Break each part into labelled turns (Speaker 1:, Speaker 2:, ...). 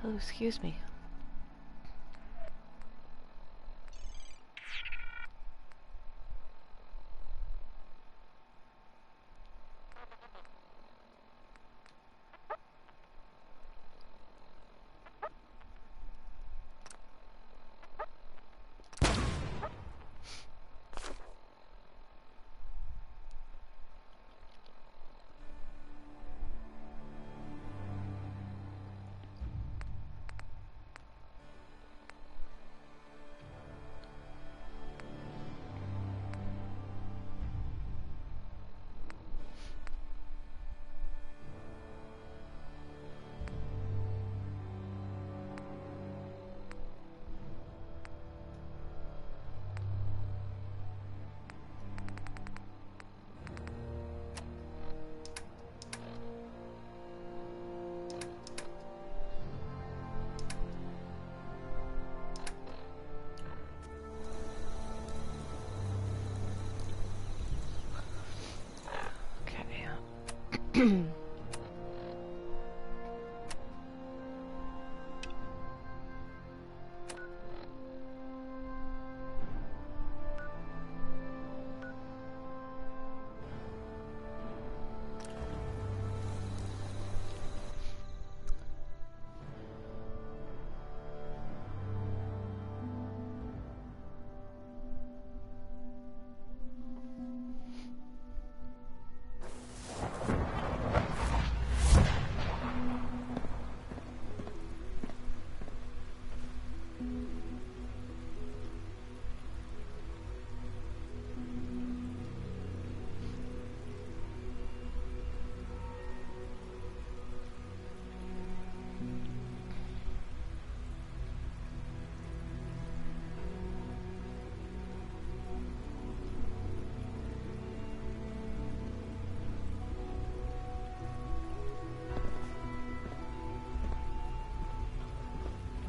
Speaker 1: Oh, excuse me.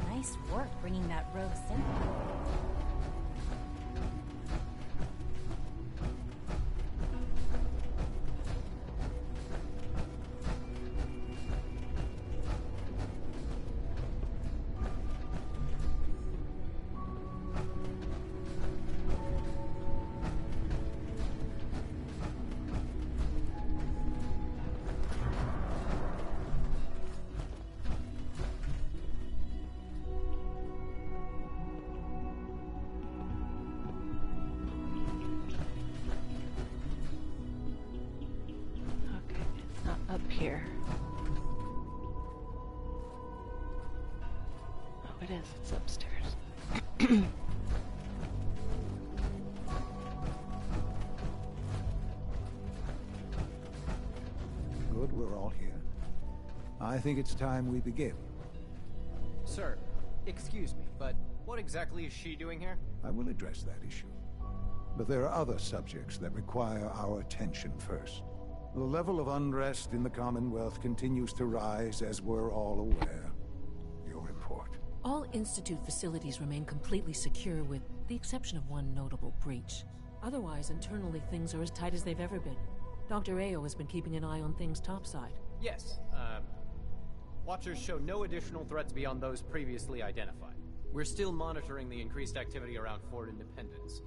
Speaker 2: Nice work bringing that rogue synth.
Speaker 1: Here. Oh, it is. It's upstairs.
Speaker 3: Good, we're all here. I think it's time we begin.
Speaker 4: Sir, excuse me, but what exactly is she doing here?
Speaker 3: I will address that issue. But there are other subjects that require our attention first. The level of unrest in the Commonwealth continues to rise, as we're all aware. Your report.
Speaker 5: All Institute facilities remain completely secure with the exception of one notable breach. Otherwise, internally, things are as tight as they've ever been. Dr. Ayo has been keeping an eye on things topside.
Speaker 4: Yes, Watchers show no additional threats beyond those previously identified. We're still monitoring the increased activity around Fort Independence,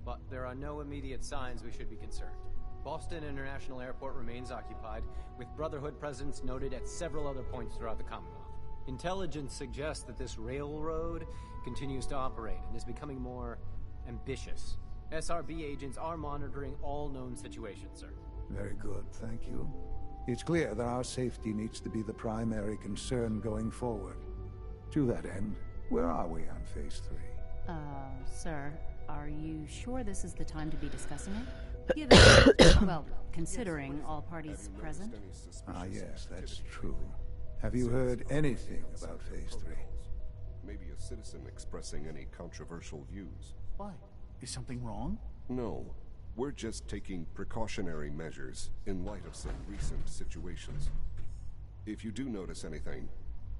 Speaker 4: but there are no immediate signs we should be concerned. Boston International Airport remains occupied, with Brotherhood presence noted at several other points throughout the Commonwealth. Intelligence suggests that this railroad continues to operate and is becoming more ambitious. SRB agents are monitoring all known situations, sir.
Speaker 3: Very good, thank you. It's clear that our safety needs to be the primary concern going forward. To that end, where are we on Phase 3?
Speaker 2: Sir, are you sure this is the time to be discussing it? Given, well, considering all parties present?
Speaker 3: Ah, yes, that's true. Have you heard anything about Phase 3?
Speaker 6: Maybe a citizen expressing any controversial views.
Speaker 7: Why? Is something wrong?
Speaker 6: No. We're just taking precautionary measures in light of some recent situations. If you do notice anything,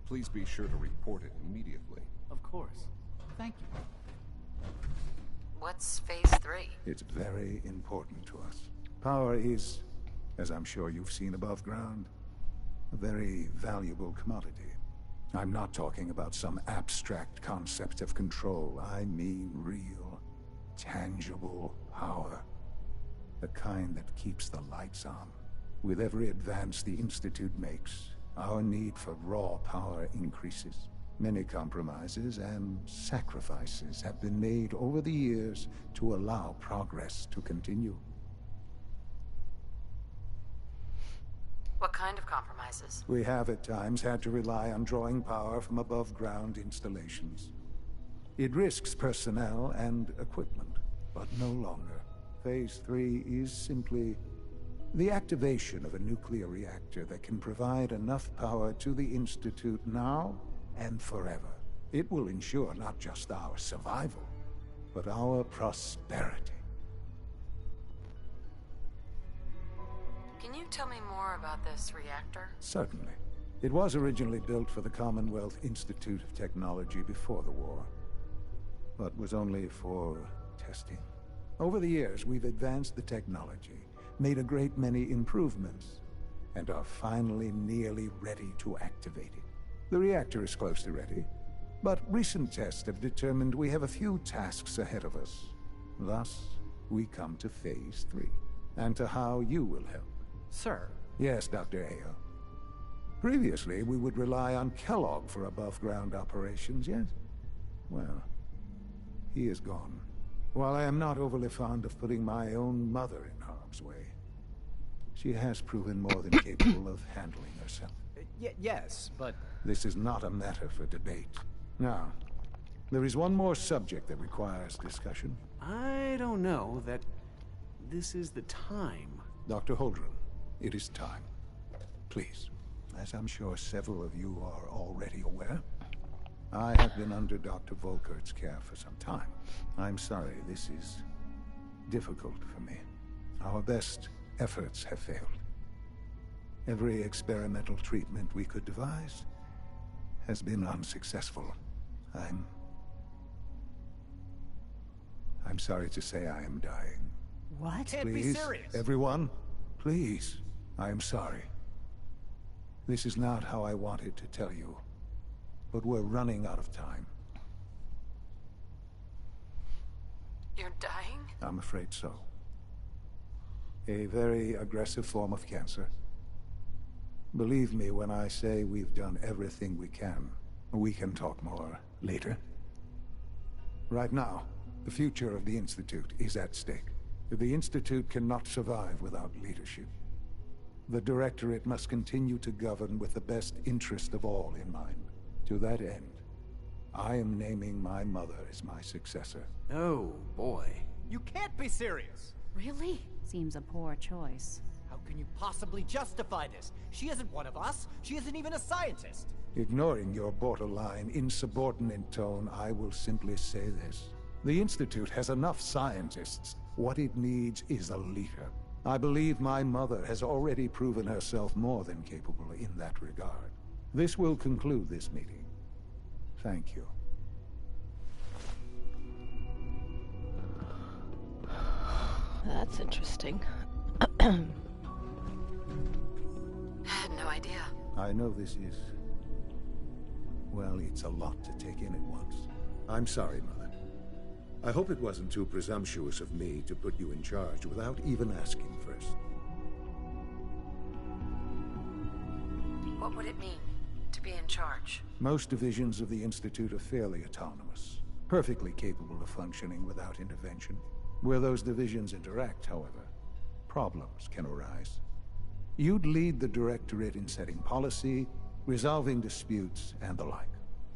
Speaker 6: please be sure to report it immediately.
Speaker 7: Of course. Thank you.
Speaker 8: What's Phase 3?
Speaker 3: It's very important to us. Power is, as I'm sure you've seen above ground, a very valuable commodity. I'm not talking about some abstract concept of control. I mean real, tangible power. The kind that keeps the lights on. With every advance the Institute makes, our need for raw power increases. Many compromises and sacrifices have been made over the years to allow progress to continue.
Speaker 8: What kind of compromises?
Speaker 3: We have at times had to rely on drawing power from above-ground installations. It risks personnel and equipment, but no longer. Phase 3 is simply the activation of a nuclear reactor that can provide enough power to the Institute now and forever. It will ensure not just our survival, but our prosperity.
Speaker 8: Can you tell me more about this reactor?
Speaker 3: Certainly. It was originally built for the Commonwealth Institute of Technology before the war, but was only for testing. Over the years, we've advanced the technology, made a great many improvements, and are finally nearly ready to activate it. The reactor is close to ready, but recent tests have determined we have a few tasks ahead of us. Thus, we come to Phase 3, and to how you will help.
Speaker 4: Sir.
Speaker 3: Yes, Dr. Ayo. Previously, we would rely on Kellogg for above-ground operations, yes? Well, he is gone. While I am not overly fond of putting my own mother in harm's way, she has proven more than capable of handling herself.
Speaker 4: Yes, but...
Speaker 3: This is not a matter for debate. Now, there is one more subject that requires discussion.
Speaker 7: I don't know that this is the time.
Speaker 3: Dr. Holdren, it is time. Please, as I'm sure several of you are already aware, I have been under Dr. Volkert's care for some time. I'm sorry, this is difficult for me. Our best efforts have failed. Every experimental treatment we could devise has been unsuccessful. I'm sorry to say I am dying.
Speaker 2: What?
Speaker 4: Can't be
Speaker 3: Please,
Speaker 4: serious.
Speaker 3: everyone, please, I am sorry. This is not how I wanted to tell you, but we're running out of time.
Speaker 8: You're dying?
Speaker 3: I'm afraid so. A very aggressive form of cancer. Believe me when I say we've done everything we can. We can talk more later. Right now, the future of the Institute is at stake. The Institute cannot survive without leadership. The Directorate must continue to govern with the best interest of all in mind. To that end, I am naming my mother as my successor.
Speaker 7: Oh, boy.
Speaker 4: You can't be serious!
Speaker 2: Really? Seems a poor choice.
Speaker 4: How can you possibly justify this? She isn't one of us. She isn't even a scientist.
Speaker 3: Ignoring your borderline, insubordinate tone, I will simply say this. The Institute has enough scientists. What it needs is a leader. I believe my mother has already proven herself more than capable in that regard. This will conclude this meeting. Thank you.
Speaker 1: That's interesting.
Speaker 8: I had no idea.
Speaker 3: I know this is... well, it's a lot to take in at once. I'm sorry, Mother. I hope it wasn't too presumptuous of me to put you in charge without even asking first.
Speaker 8: What would it mean to be in charge?
Speaker 3: Most divisions of the Institute are fairly autonomous, perfectly capable of functioning without intervention. Where those divisions interact, however, problems can arise. You'd lead the Directorate in setting policy, resolving disputes, and the like.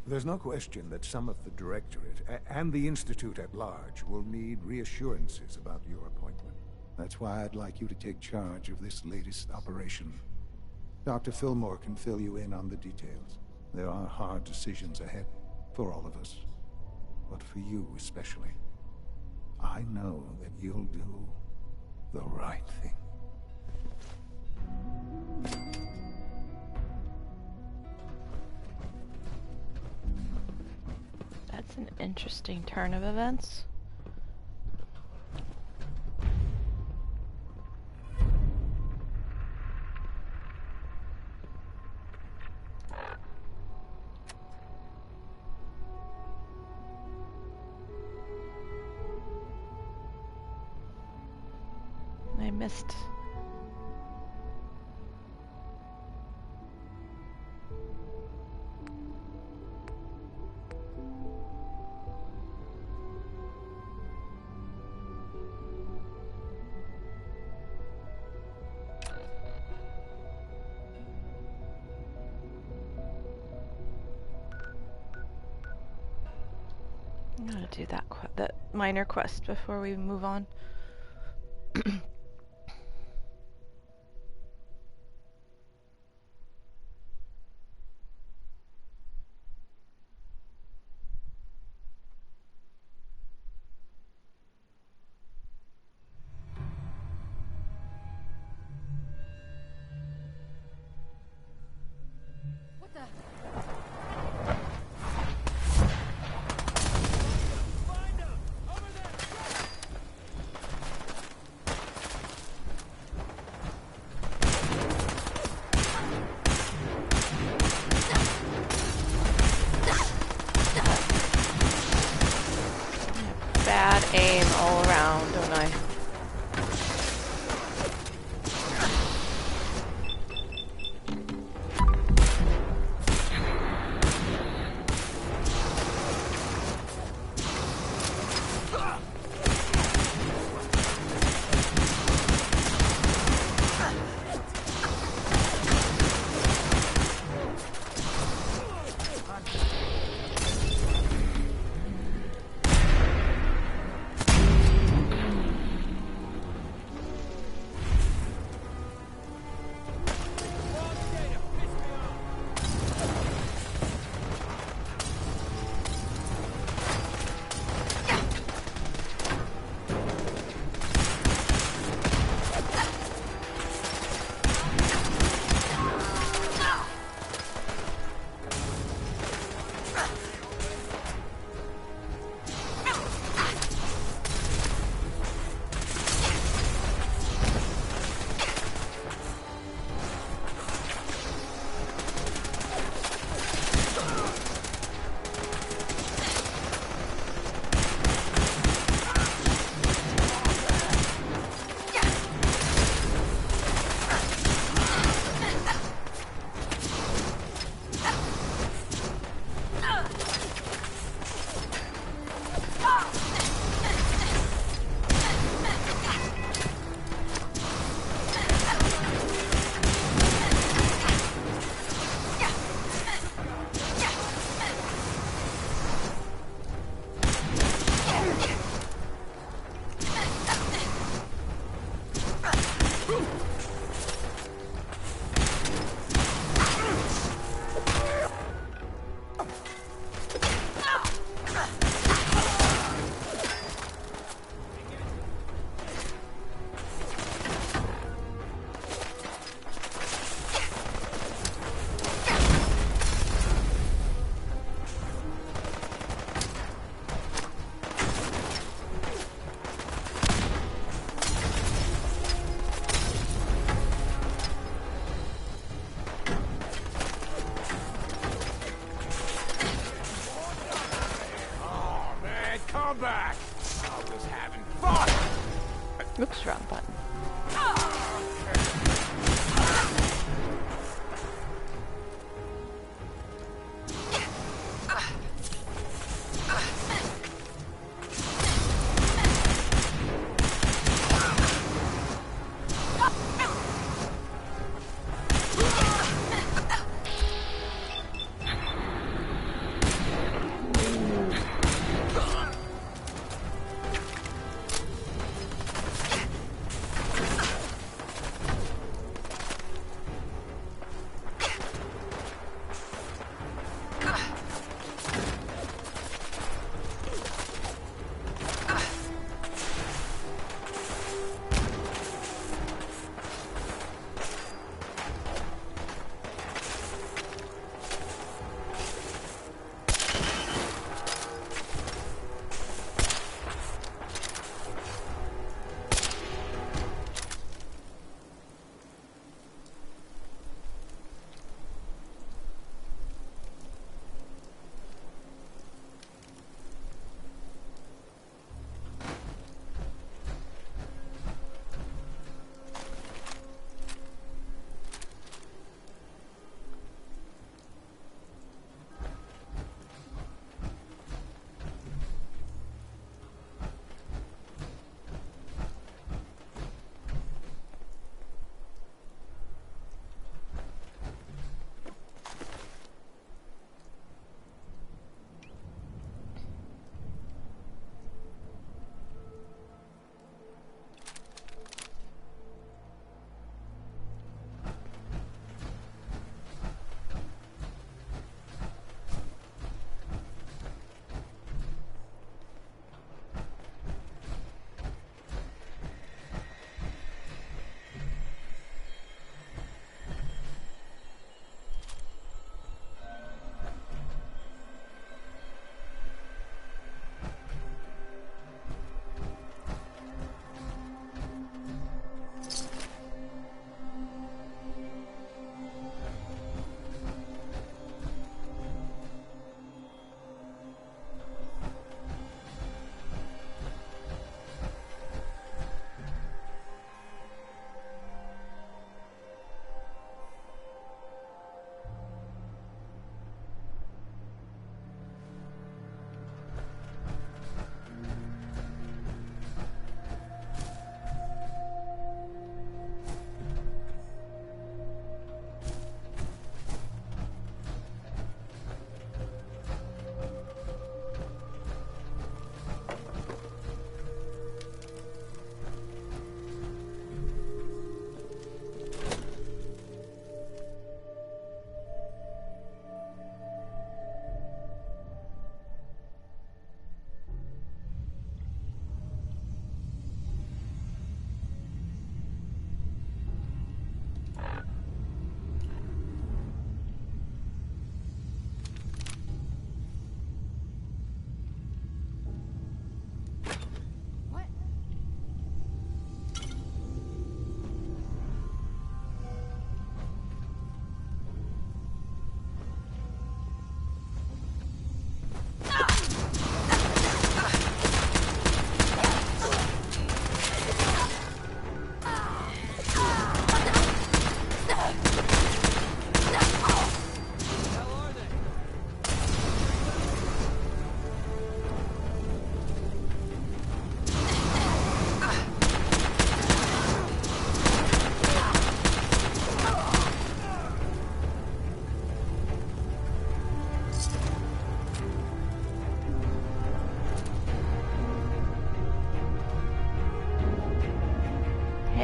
Speaker 3: There's no question that some of the Directorate, and the Institute at large, will need reassurances about your appointment. That's why I'd like you to take charge of this latest operation. Dr. Fillmore can fill you in on the details. There are hard decisions ahead, for all of us. But for you especially. I know that you'll do the right thing.
Speaker 1: That's an interesting turn of events. missed. I'm gonna do that minor quest before we move on.
Speaker 2: What the?
Speaker 1: Bad aim all around, don't I?
Speaker 9: back! I was just having fun!
Speaker 1: Oops, wrong button.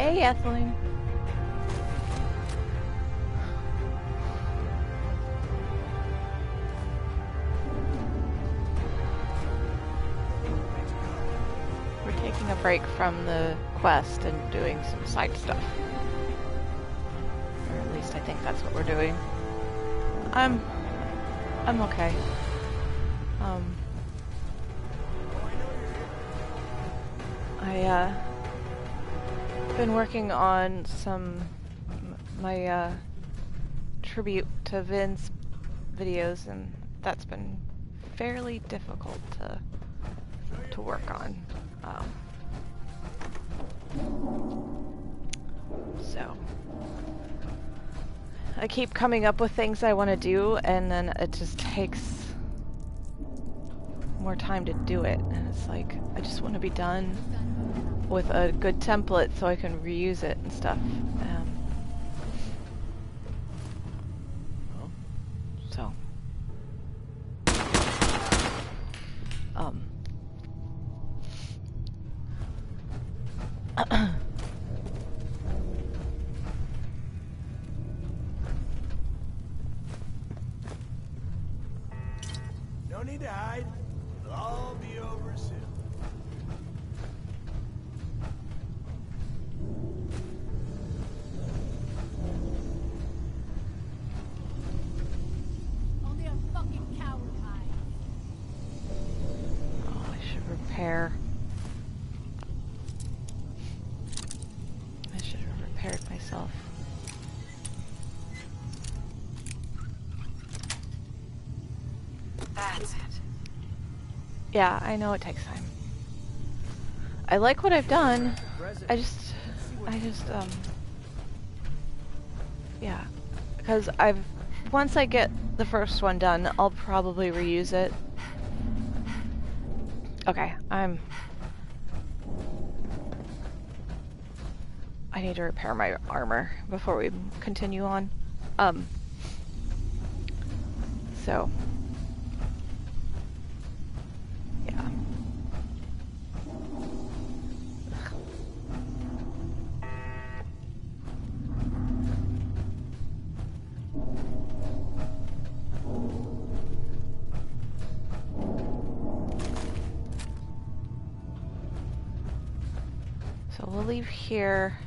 Speaker 1: Hey, Ethling. We're taking a break from the quest and doing some side stuff. Or at least I think that's what we're doing. I'm okay. Been working on my tribute to Vin's videos, and that's been fairly difficult to work on. So I keep coming up with things I want to do, and then it just takes more time to do it, and it's like I just want to be done with a good template so I can reuse it and stuff. So
Speaker 9: No need to hide. It'll all be over soon.
Speaker 2: Only a fucking coward hide.
Speaker 1: oh, I should repair. I should have repaired myself.
Speaker 8: That's it.
Speaker 1: Yeah, I know it takes time. I like what I've done. I just, yeah. Because once I get the first one done, I'll probably reuse it. Okay, I need to repair my armor before we continue on. So. Yeah. So we'll leave here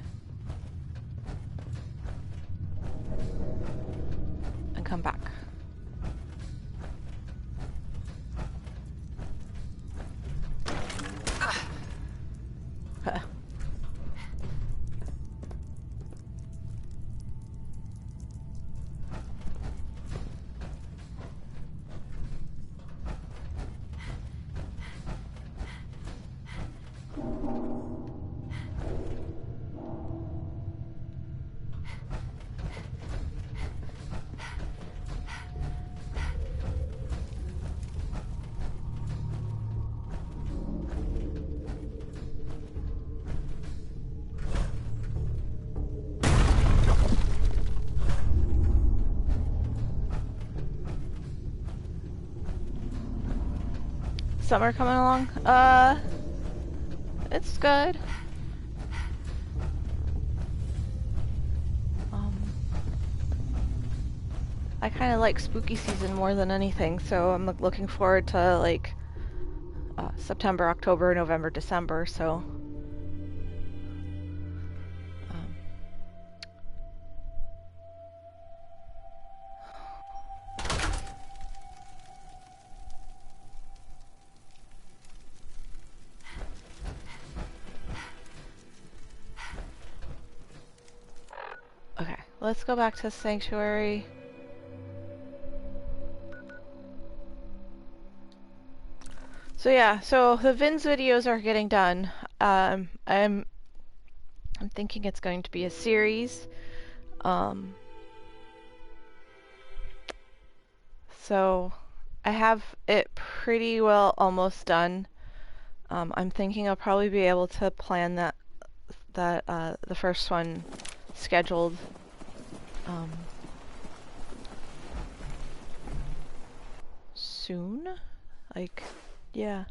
Speaker 1: and come back. Summer coming along? It's good. I kind of like spooky season more than anything, so I'm looking forward to like September, October, November, December, so okay, let's go back to Sanctuary. So yeah, so the Vin's videos are getting done. I'm thinking it's going to be a series. So I have it pretty well almost done. I'm thinking I'll probably be able to plan that the first one scheduled soon, like, yeah.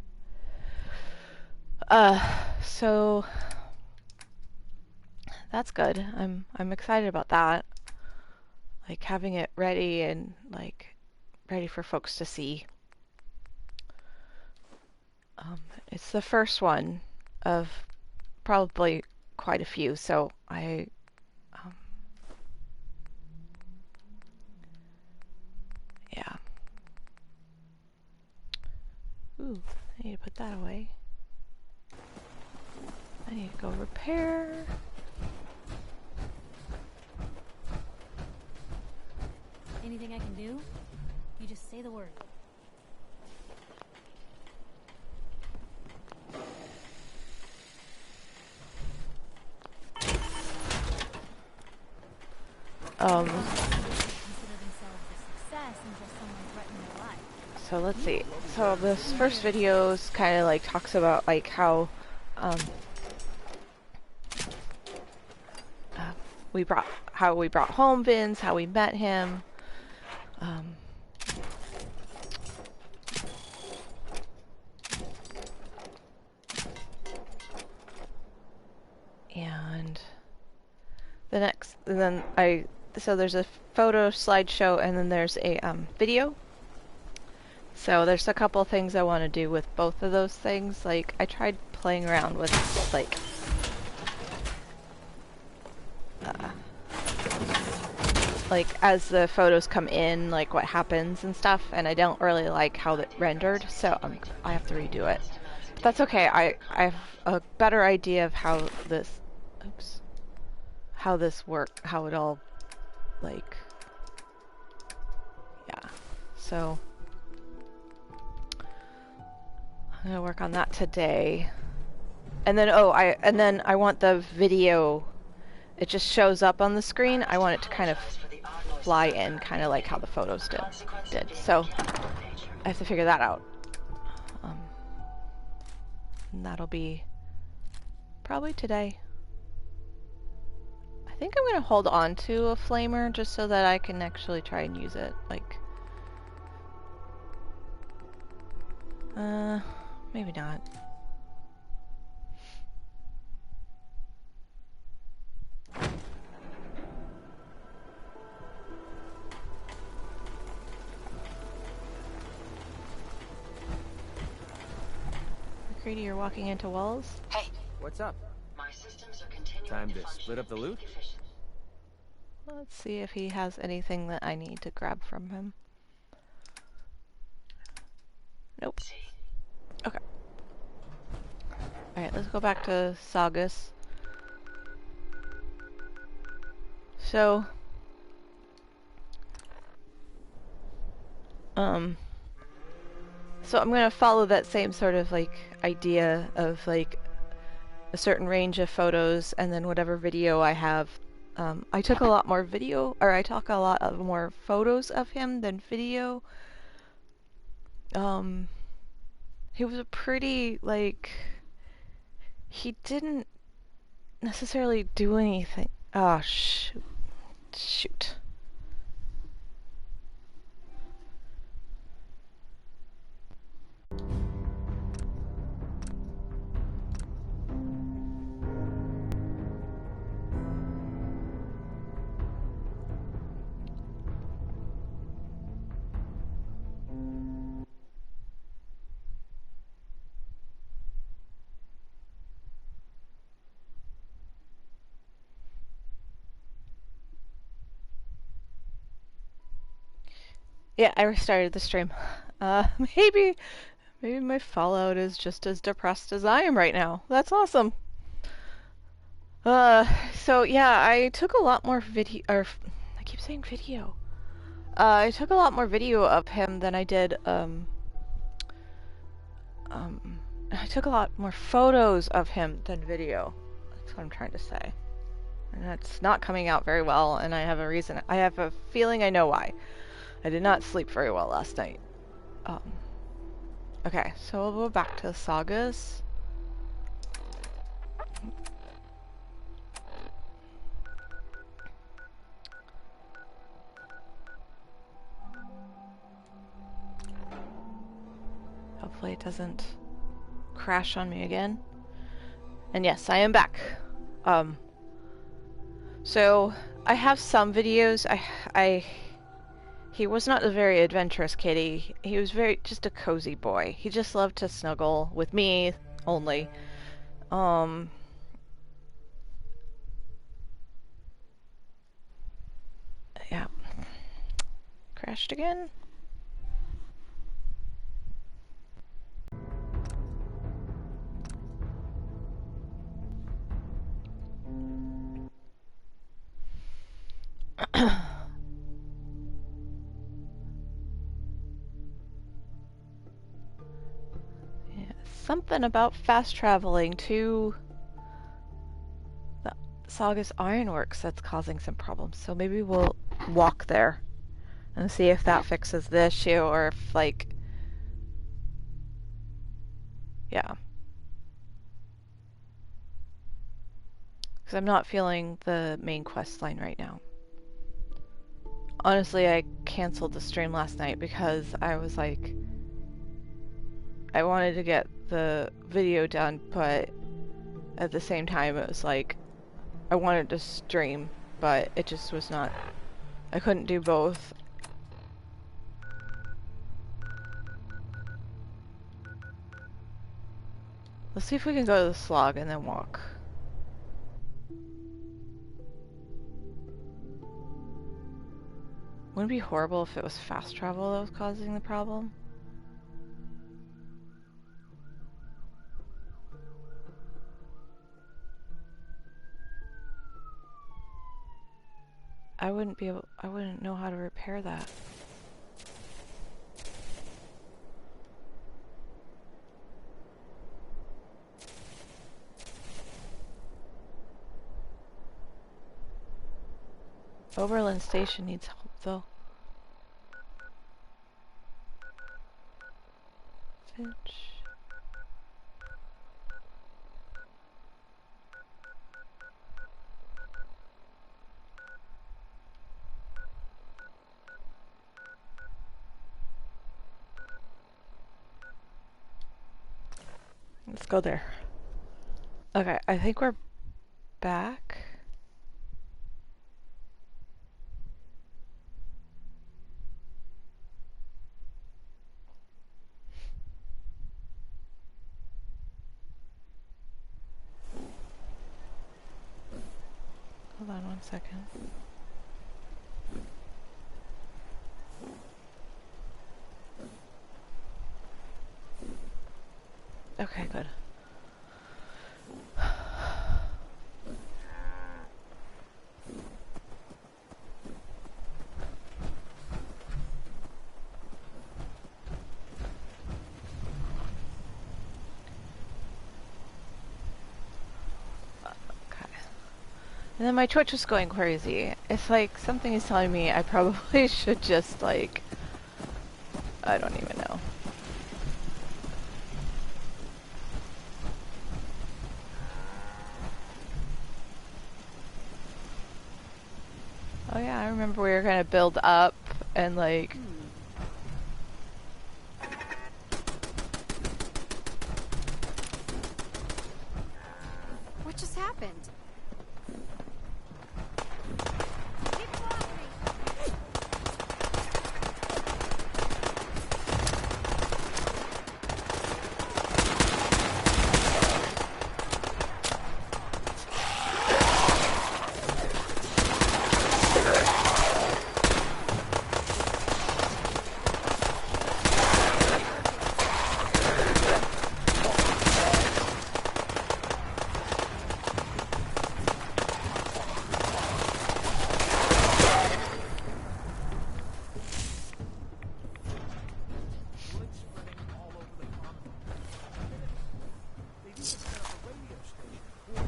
Speaker 1: So that's good. I'm excited about that. Like having it ready and like ready for folks to see. It's the first one of probably quite a few, so yeah. Ooh, I need to put that away. I need to go repair.
Speaker 2: Anything I can do? You just say the word.
Speaker 1: So let's see. So this first video kind of like talks about like how we brought home Vince, how we met him. And so there's a photo slideshow and then there's a video. So there's a couple things I want to do with both of those things. Like I tried playing around with like as the photos come in, like what happens and stuff, and I don't really like how it rendered, so I have to redo it. But that's okay. I have a better idea of how this works, how it all like, yeah. So I'm gonna work on that today, and then I want the video. It just shows up on the screen. I want it to kind of fly in, kind of like how the photos did. So I have to figure that out. And that'll be probably today. I think I'm gonna hold on to a flamer just so that I can actually try and use it. Like, maybe not. McCready, you're walking into walls?
Speaker 10: Hey.
Speaker 9: What's up?
Speaker 10: My systems are continuing
Speaker 9: Time
Speaker 10: to
Speaker 9: to split up the loot?
Speaker 1: Let's see if he has anything that I need to grab from him. Nope. Okay. Alright, let's go back to Saugus. So, so I'm gonna follow that same sort of like idea of like a certain range of photos and then whatever video I have. I took a lot more video, or I took a lot of more photos of him than video. He was a pretty, like, he didn't necessarily do anything. Oh, shoot. Yeah, I restarted the stream. Maybe my Fallout is just as depressed as I am right now. That's awesome. So yeah, I took a lot more video, or I keep saying video. I took a lot more video of him than I did, I took a lot more photos of him than video. That's what I'm trying to say. And that's not coming out very well, and I have a reason. I have a feeling I know why. I did not sleep very well last night. Okay, so we'll go back to Saugus. Hopefully it doesn't crash on me again. And yes, I am back. So I have some videos. He was not a very adventurous kitty. He was just a cozy boy. He just loved to snuggle with me only. Yeah. Crashed again. Something about fast traveling to the Saugus Ironworks that's causing some problems. So maybe we'll walk there and see if that fixes the issue, or if, like... Yeah. Because I'm not feeling the main quest line right now. Honestly, I canceled the stream last night because I was like... I wanted to get the video done, but at the same time it was like I wanted to stream, but it just was not... I couldn't do both. Let's see if we can go to the slog and then walk. Wouldn't it be horrible if it was fast travel that was causing the problem? I wouldn't know how to repair that. Oberlin Station needs help, though. Finch. Let's go there. Okay, I think we're back. Hold on one second. Okay, good. And then my Twitch was going crazy. It's like something is telling me I probably should just, like, I don't even know. Oh yeah, I remember we were gonna build up and, like...
Speaker 11: What just happened?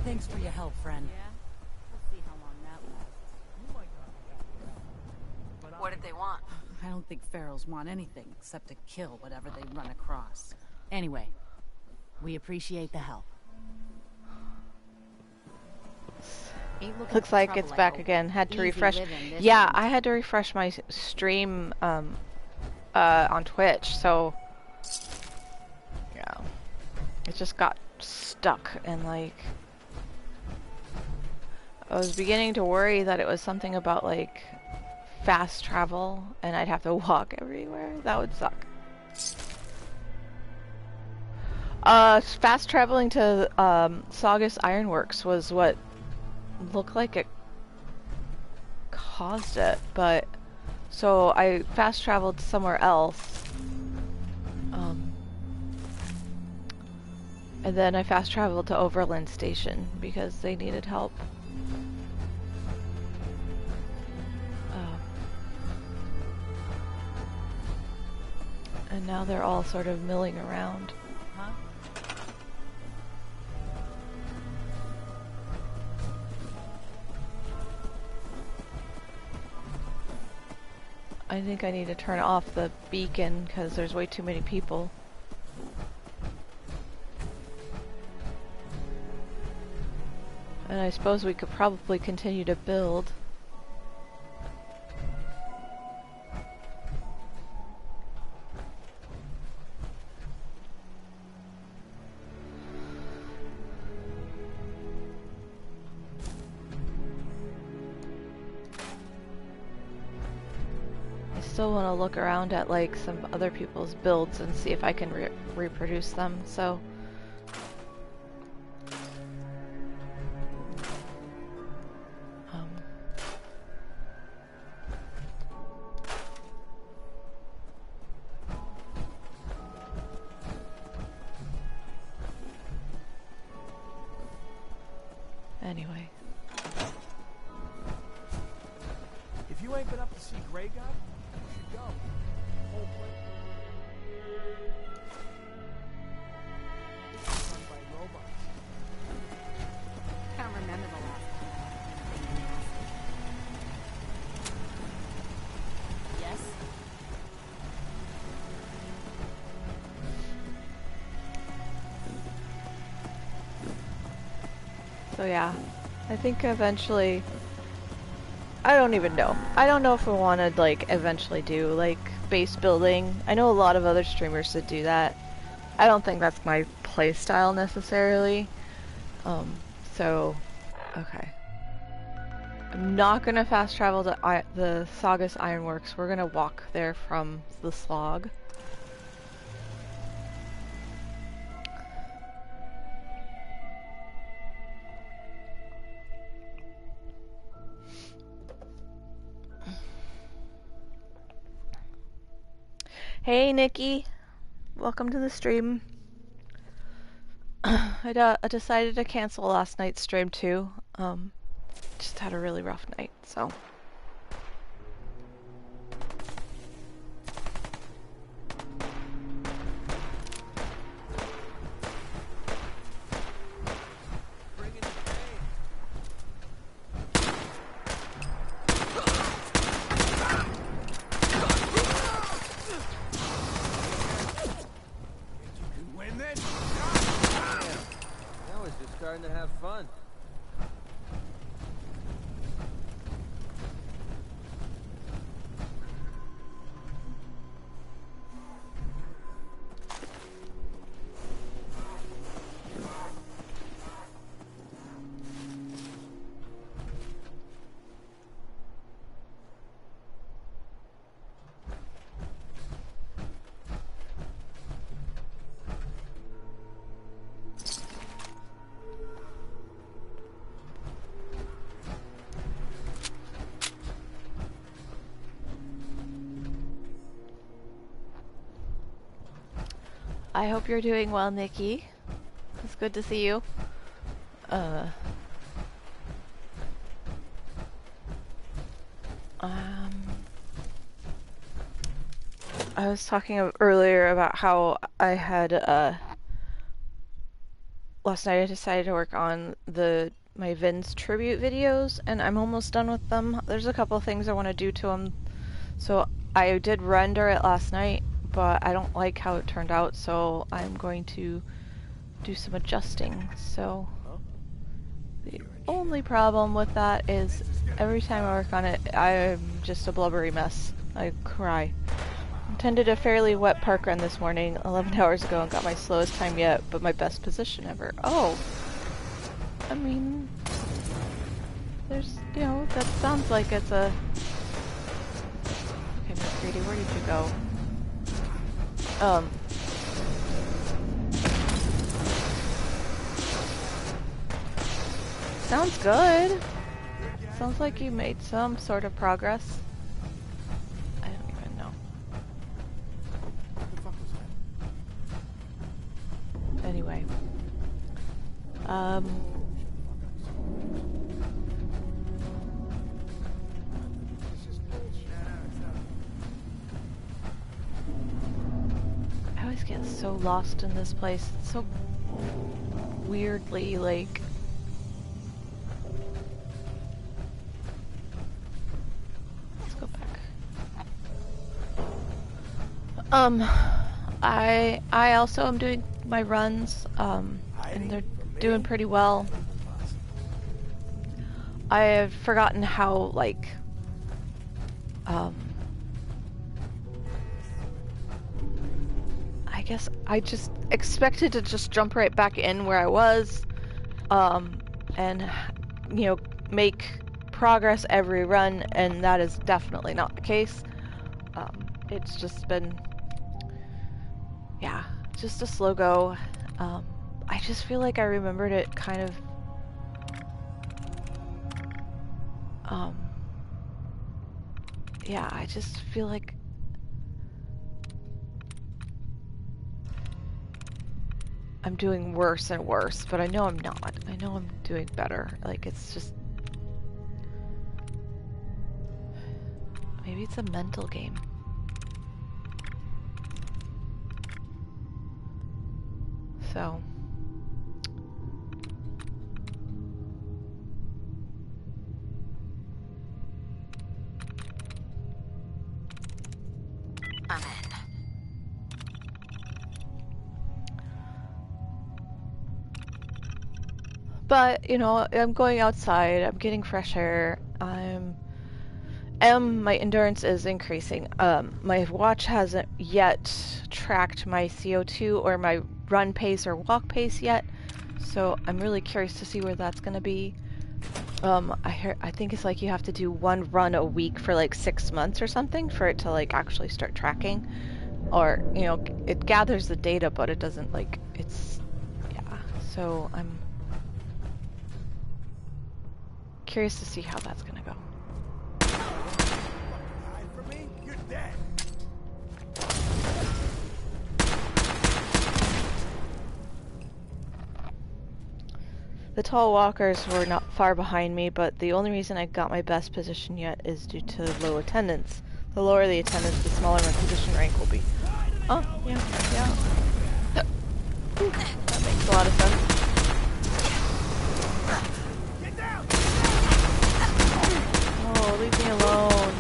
Speaker 2: Thanks for your help, friend.
Speaker 11: Yeah? We'll see how long that lasts.
Speaker 8: What did they want?
Speaker 2: I don't think pharaohs want anything except to kill whatever they run across. Anyway, we appreciate the help.
Speaker 1: Looks like it's back again. Had to refresh. Yeah, I had to refresh my stream on Twitch, so yeah, it just got stuck and like I was beginning to worry that it was something about like fast travel and I'd have to walk everywhere. That would suck. Fast traveling to Saugus Ironworks was what looked like it caused it, but so I fast traveled somewhere else. And then I fast traveled to Overland Station because they needed help. And now they're all sort of milling around.
Speaker 11: Huh?
Speaker 1: I think I need to turn off the beacon because there's way too many people. And I suppose we could probably continue to build. I still want to look around at like some other people's builds and see if I can reproduce them, so... Anyway.
Speaker 11: If you ain't been up to see Grey God, you should go. Whole place. It's run by robots. Can't remember the last time. Yes?
Speaker 1: So yeah, I think eventually, I don't even know. I don't know if we want to like eventually do like base building. I know a lot of other streamers that do that. I don't think that's my play style necessarily. So, okay. I'm not gonna fast travel to the Saugus Ironworks. We're gonna walk there from the slog. Hey Nikki, welcome to the stream. I decided to cancel last night's stream too. Just had a really rough night, so.
Speaker 12: To have fun.
Speaker 1: I hope you're doing well, Nikki. It's good to see you. I was talking earlier about how I had, last night I decided to work on my Vin's tribute videos, and I'm almost done with them. There's a couple things I want to do to them. So I did render it last night, but I don't like how it turned out, so I'm going to do some adjusting. So the only problem with that is every time I work on it, I'm just a blubbery mess. I cry. Intended a fairly wet park run this morning 11 hours ago and got my slowest time yet, but my best position ever. Oh! I mean... there's, you know, that sounds like it's a... Okay, Miss Greedy, where did you go? Sounds good. Sounds like you made some sort of progress. I don't even know.
Speaker 11: What the fuck was that?
Speaker 1: Anyway. I always get so lost in this place. It's so weirdly, like... Let's go back. I also am doing my runs, and they're doing pretty well. I have forgotten how, like, I guess I just expected to just jump right back in where I was, and, you know, make progress every run, and that is definitely not the case. It's just been, yeah, just a slow go. I just feel like I remembered it kind of, yeah, I just feel like I'm doing worse and worse, but I know I'm not. I know I'm doing better. Like, it's just... Maybe it's a mental game. So...
Speaker 8: I'm in.
Speaker 1: But, you know, I'm going outside, I'm getting fresh air, my endurance is increasing. My watch hasn't yet tracked my CO2 or my run pace or walk pace yet, so I'm really curious to see where that's gonna be. I think it's like you have to do one run a week for like 6 months or something for it to like actually start tracking. Or, you know, it gathers the data, but it doesn't like, it's, yeah, so I'm curious to see how that's gonna go.
Speaker 11: Hide from me? You're dead.
Speaker 1: The tall walkers were not far behind me, but the only reason I got my best position yet is due to low attendance. The lower the attendance, the smaller my position rank will be. Oh, yeah, yeah. That makes a lot of sense. Oh, leave me alone.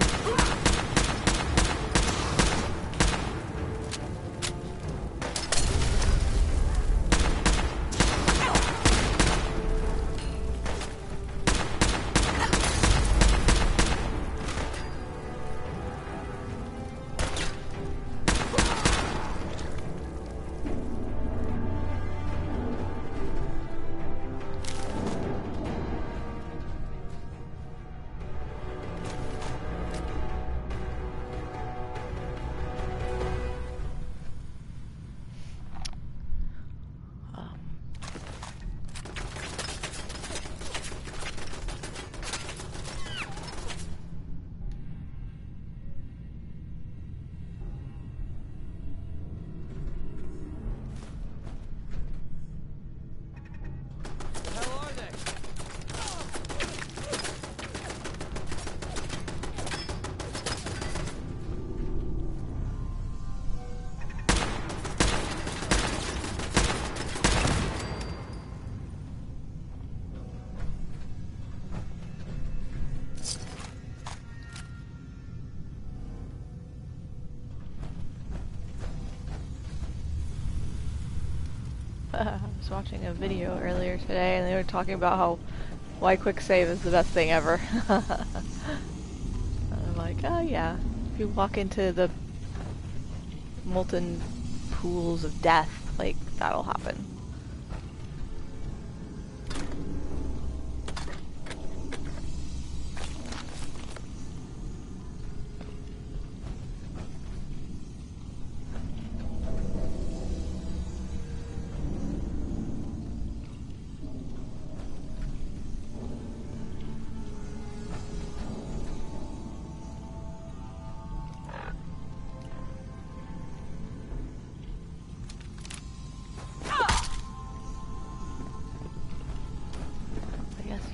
Speaker 1: I was watching a video earlier today and they were talking about why quick save is the best thing ever. And I'm like, oh yeah, if you walk into the molten pools of death, like, that'll happen.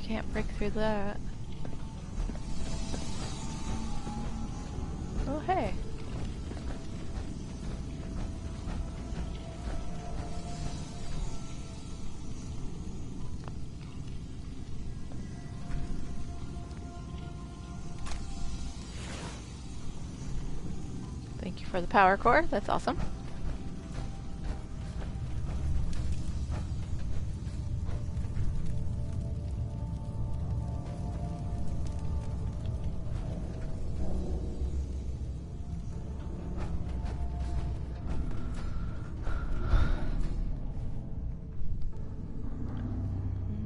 Speaker 1: Can't break through that. Oh, hey. Thank you for the power core. That's awesome.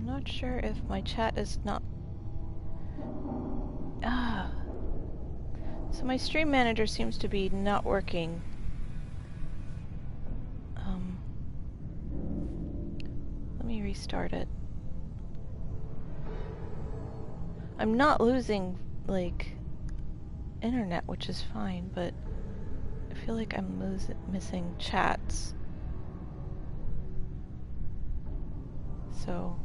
Speaker 1: Not sure if my chat is not... So my stream manager seems to be not working. Let me restart it. I'm not losing, like, internet, which is fine, but I feel like I'm missing chats. So...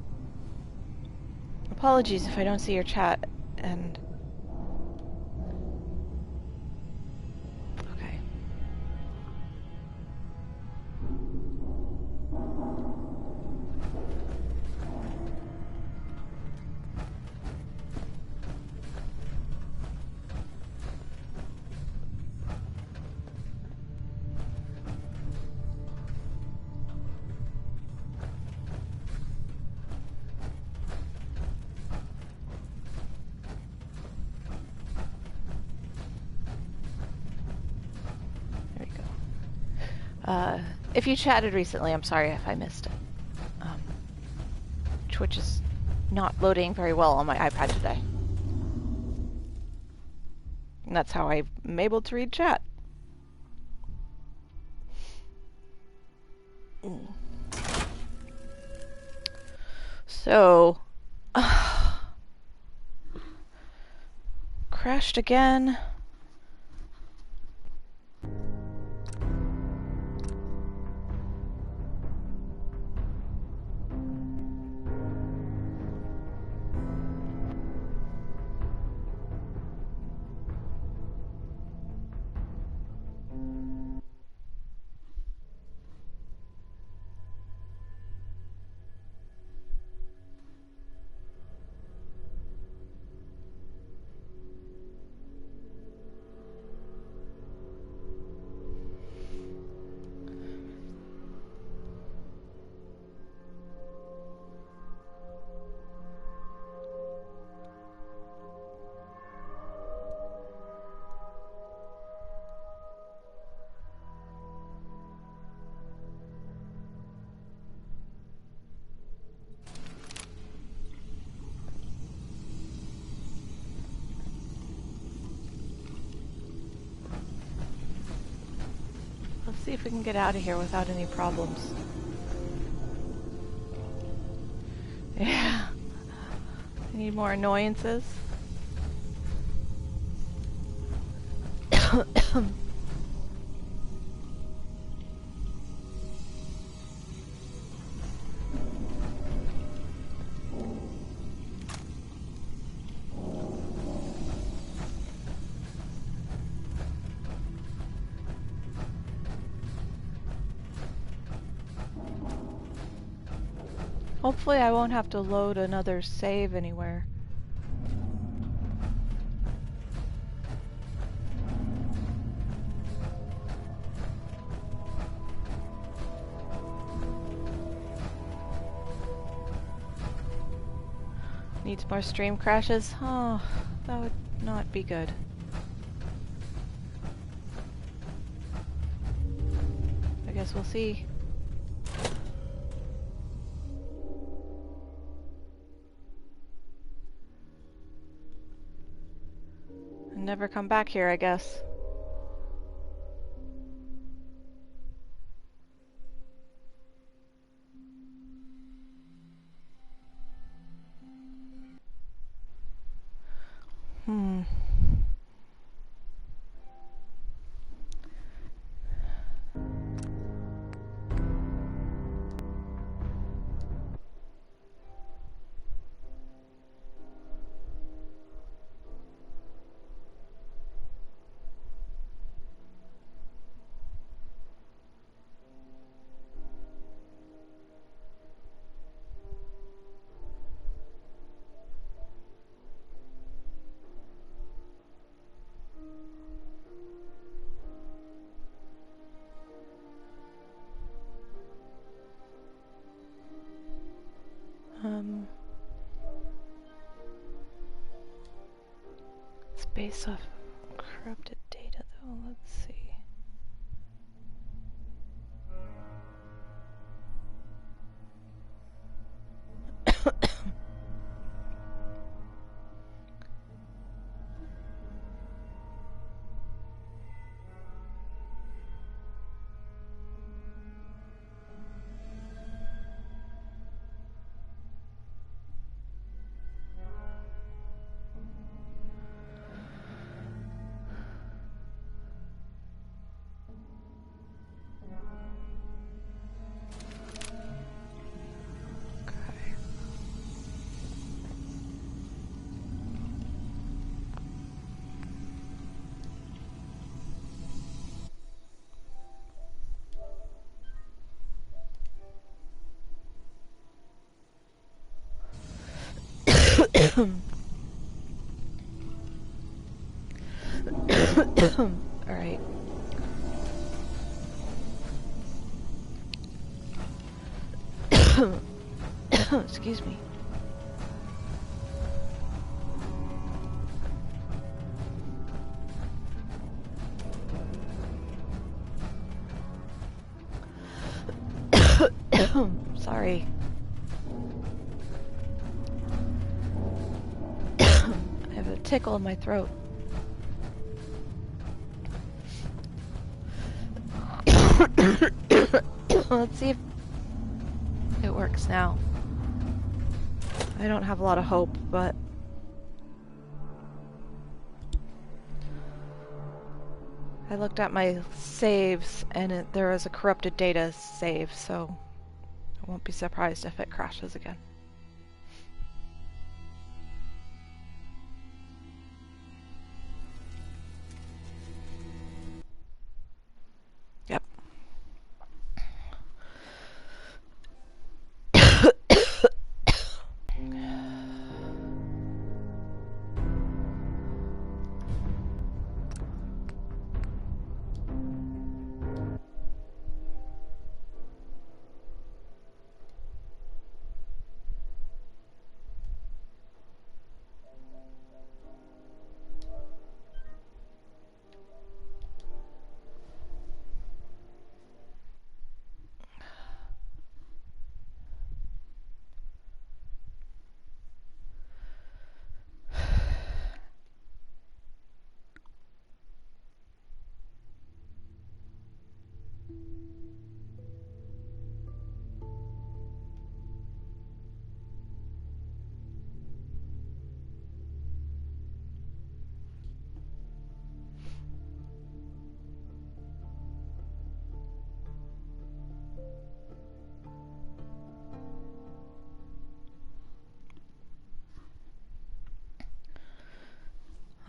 Speaker 1: apologies if I don't see your chat, and... okay. If you chatted recently, I'm sorry if I missed it. Twitch is not loading very well on my iPad today. And that's how I'm able to read chat. So... crashed again. Let's see if we can get out of here without any problems. Yeah. I need more annoyances. Hopefully I won't have to load another save anywhere. Needs more stream crashes? Oh, that would not be good. I guess we'll see. Never come back here, I guess. It's based off corrupted data though, let's see. All right. Excuse me. Sorry. I have a tickle in my throat. Let's see if it works now. I don't have a lot of hope, but I looked at my saves and there is a corrupted data save, so I won't be surprised if it crashes again. Yep.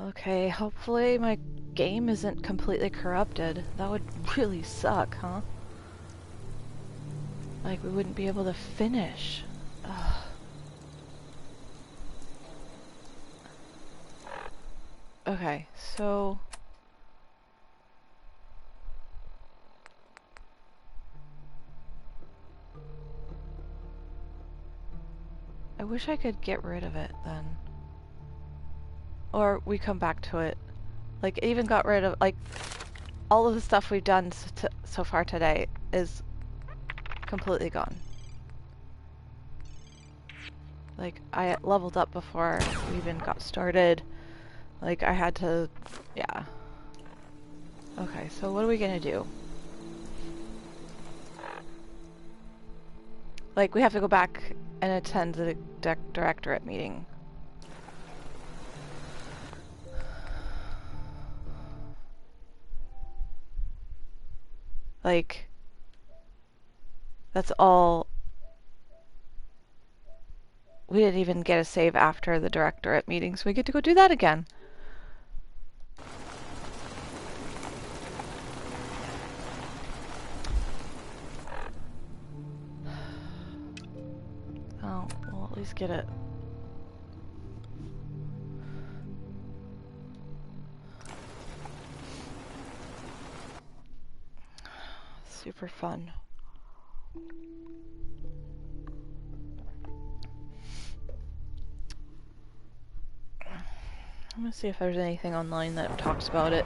Speaker 1: Okay, hopefully my game isn't completely corrupted. That would really suck, huh? Like, we wouldn't be able to finish. Ugh. Okay, so... I wish I could get rid of it, then. Or we come back to it. Like, it even got rid of, like, all of the stuff we've done so far today is completely gone. Like, I leveled up before we even got started. Like, I had to, yeah. Okay, so what are we gonna do? Like, we have to go back and attend the directorate meeting. Like, that's all. We didn't even get a save after the directorate meeting, so we get to go do that again. Oh, we'll at least get it. Super fun. I'm gonna see if there's anything online that talks about it.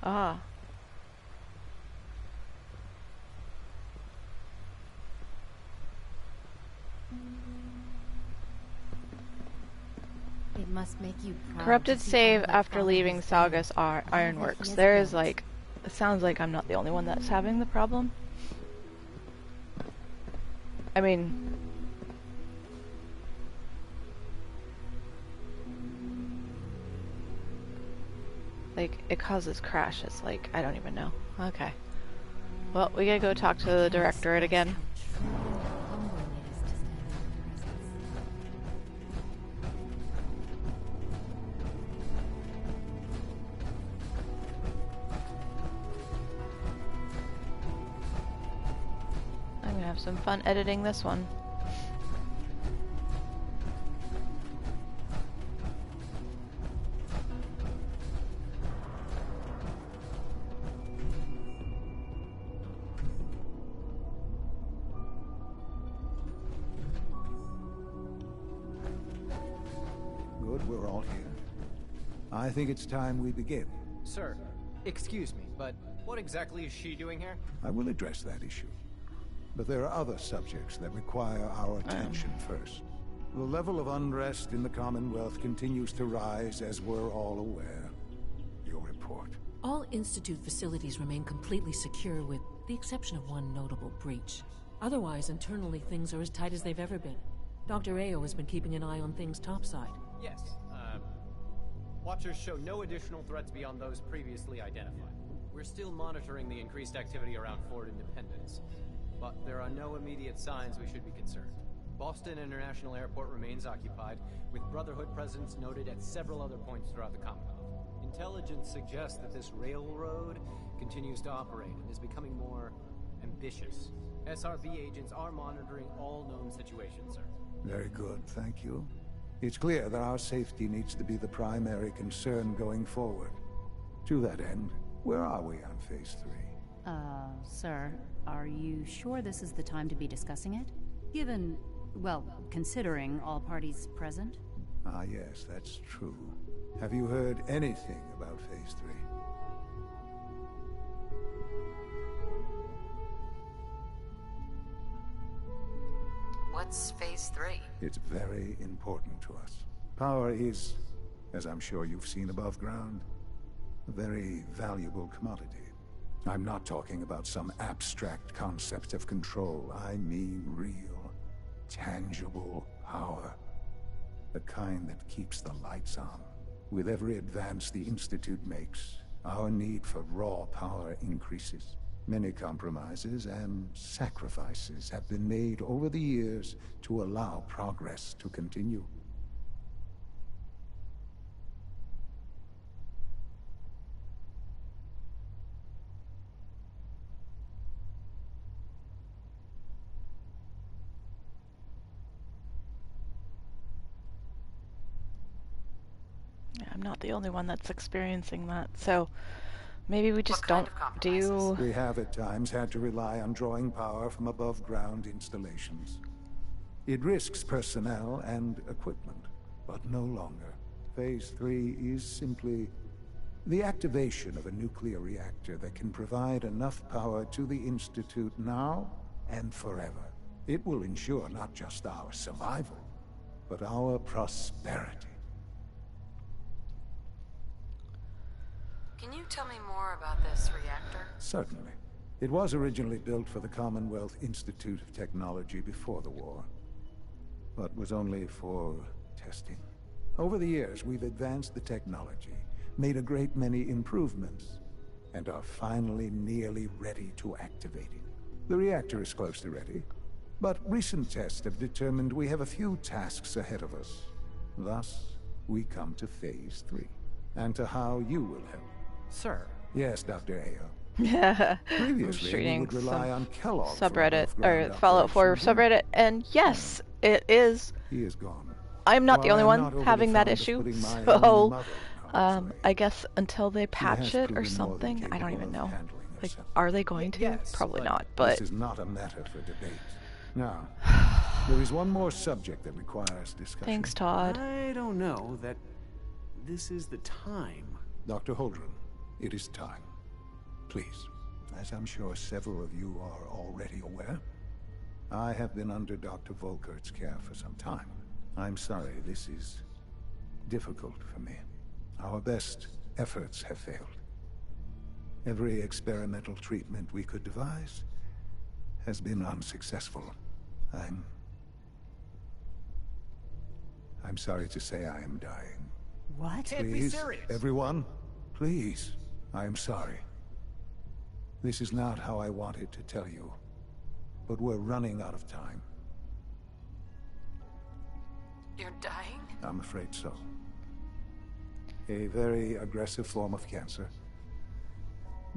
Speaker 1: Ah.
Speaker 2: It must make you proud
Speaker 1: Corrupted
Speaker 2: to see
Speaker 1: save
Speaker 2: all that
Speaker 1: after
Speaker 2: progress
Speaker 1: leaving
Speaker 2: being
Speaker 1: Saugus
Speaker 2: made.
Speaker 1: Ironworks.
Speaker 2: Yes,
Speaker 1: There is
Speaker 2: ma'am.
Speaker 1: like, it sounds like I'm not the only one that's having the problem. I mean, like, it causes crashes, like, I don't even know. Okay. Well, we gotta go talk to the directorate again. I'm gonna have some fun editing this one.
Speaker 3: Good, we're all here. I think it's time we begin.
Speaker 4: Sir, excuse me, but what exactly is she doing here?
Speaker 3: I will address that issue. But there are other subjects that require our attention first. The level of unrest in the Commonwealth continues to rise, as we're all aware. Your report.
Speaker 5: All Institute facilities remain completely secure with the exception of one notable breach. Otherwise, internally things are as tight as they've ever been. Dr. Ao has been keeping an eye on things topside.
Speaker 4: Yes, Watchers show no additional threats beyond those previously identified. We're still monitoring the increased activity around Fort Independence, but there are no immediate signs we should be concerned. Boston International Airport remains occupied, with Brotherhood presence noted at several other points throughout the Commonwealth. Intelligence suggests that this railroad continues to operate and is becoming more ambitious. SRB agents are monitoring all known situations, sir.
Speaker 3: Very good, thank you. It's clear that our safety needs to be the primary concern going forward. To that end, where are we on Phase 3?
Speaker 2: Sir, are you sure this is the time to be discussing it? Given, well, considering all parties present?
Speaker 3: Ah, yes, that's true. Have you heard anything about Phase 3?
Speaker 8: What's Phase 3?
Speaker 3: It's very important to us. Power is, as I'm sure you've seen above ground, a very valuable commodity. I'm not talking about some abstract concept of control. I mean real, tangible power. The kind that keeps the lights on. With every advance the Institute makes, our need for raw power increases. Many compromises and sacrifices have been made over the years to allow progress to continue.
Speaker 1: Yeah, I'm not the only one that's experiencing that, so maybe we just don't do...
Speaker 3: We have at times had to rely on drawing power from above-ground installations. It risks personnel and equipment, but no longer. Phase 3 is simply the activation of a nuclear reactor that can provide enough power to the Institute now and forever. It will ensure not just our survival, but our prosperity.
Speaker 8: Can you tell me more about this reactor?
Speaker 3: Certainly. It was originally built for the Commonwealth Institute of Technology before the war, but was only for testing. Over the years, we've advanced the technology, made a great many improvements, and are finally nearly ready to activate it. The reactor is close to ready, but recent tests have determined we have a few tasks ahead of us. Thus, we come to Phase 3, and to how you will help.
Speaker 11: Sir.
Speaker 3: Yes, Dr. Ayo.
Speaker 1: Yeah.
Speaker 3: Previously, we
Speaker 1: reading
Speaker 3: would rely
Speaker 1: some
Speaker 3: on Kellogg
Speaker 1: subreddit
Speaker 3: for
Speaker 1: or Fallout 4
Speaker 3: operations.
Speaker 1: subreddit, and yes, it is.
Speaker 3: He is gone.
Speaker 1: I'm not the
Speaker 3: While
Speaker 1: only
Speaker 3: I'm
Speaker 1: one
Speaker 3: not
Speaker 1: having that
Speaker 3: overly fond of
Speaker 1: issue,
Speaker 3: putting my
Speaker 1: so
Speaker 3: own mother in harm's way,
Speaker 1: I guess until they
Speaker 3: she
Speaker 1: patch
Speaker 3: has
Speaker 1: it or
Speaker 3: proven more than
Speaker 1: something, I don't
Speaker 3: capable
Speaker 1: even
Speaker 3: of
Speaker 1: know.
Speaker 3: handling
Speaker 1: Like,
Speaker 3: herself.
Speaker 1: are they going to?
Speaker 11: Yes,
Speaker 1: Probably
Speaker 11: but
Speaker 1: not, but
Speaker 3: This is not a matter for debate. Now, there is one more subject that requires discussion.
Speaker 1: thanks, Todd.
Speaker 7: I don't know that this is the time.
Speaker 3: Dr. Holdren, it is time. Please, as I'm sure several of you are already aware, I have been under Dr. Volkert's care for some time. I'm sorry this is difficult for me. Our best efforts have failed. Every experimental treatment we could devise has been unsuccessful. I'm sorry to say I am dying.
Speaker 2: What?
Speaker 11: Can't be
Speaker 3: Please,
Speaker 11: serious.
Speaker 3: everyone, please, I am sorry. This is not how I wanted to tell you, but we're running out of time.
Speaker 8: You're dying?
Speaker 3: I'm afraid so. A very aggressive form of cancer.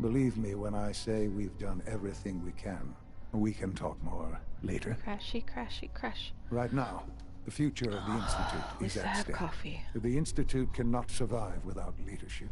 Speaker 3: Believe me when I say we've done everything we can. We can talk more later.
Speaker 1: Crashy, crashy, crash.
Speaker 3: Right now, the future of the Institute
Speaker 1: At
Speaker 3: is
Speaker 1: least I
Speaker 3: at
Speaker 1: have
Speaker 3: stake.
Speaker 1: coffee.
Speaker 3: The Institute cannot survive without leadership.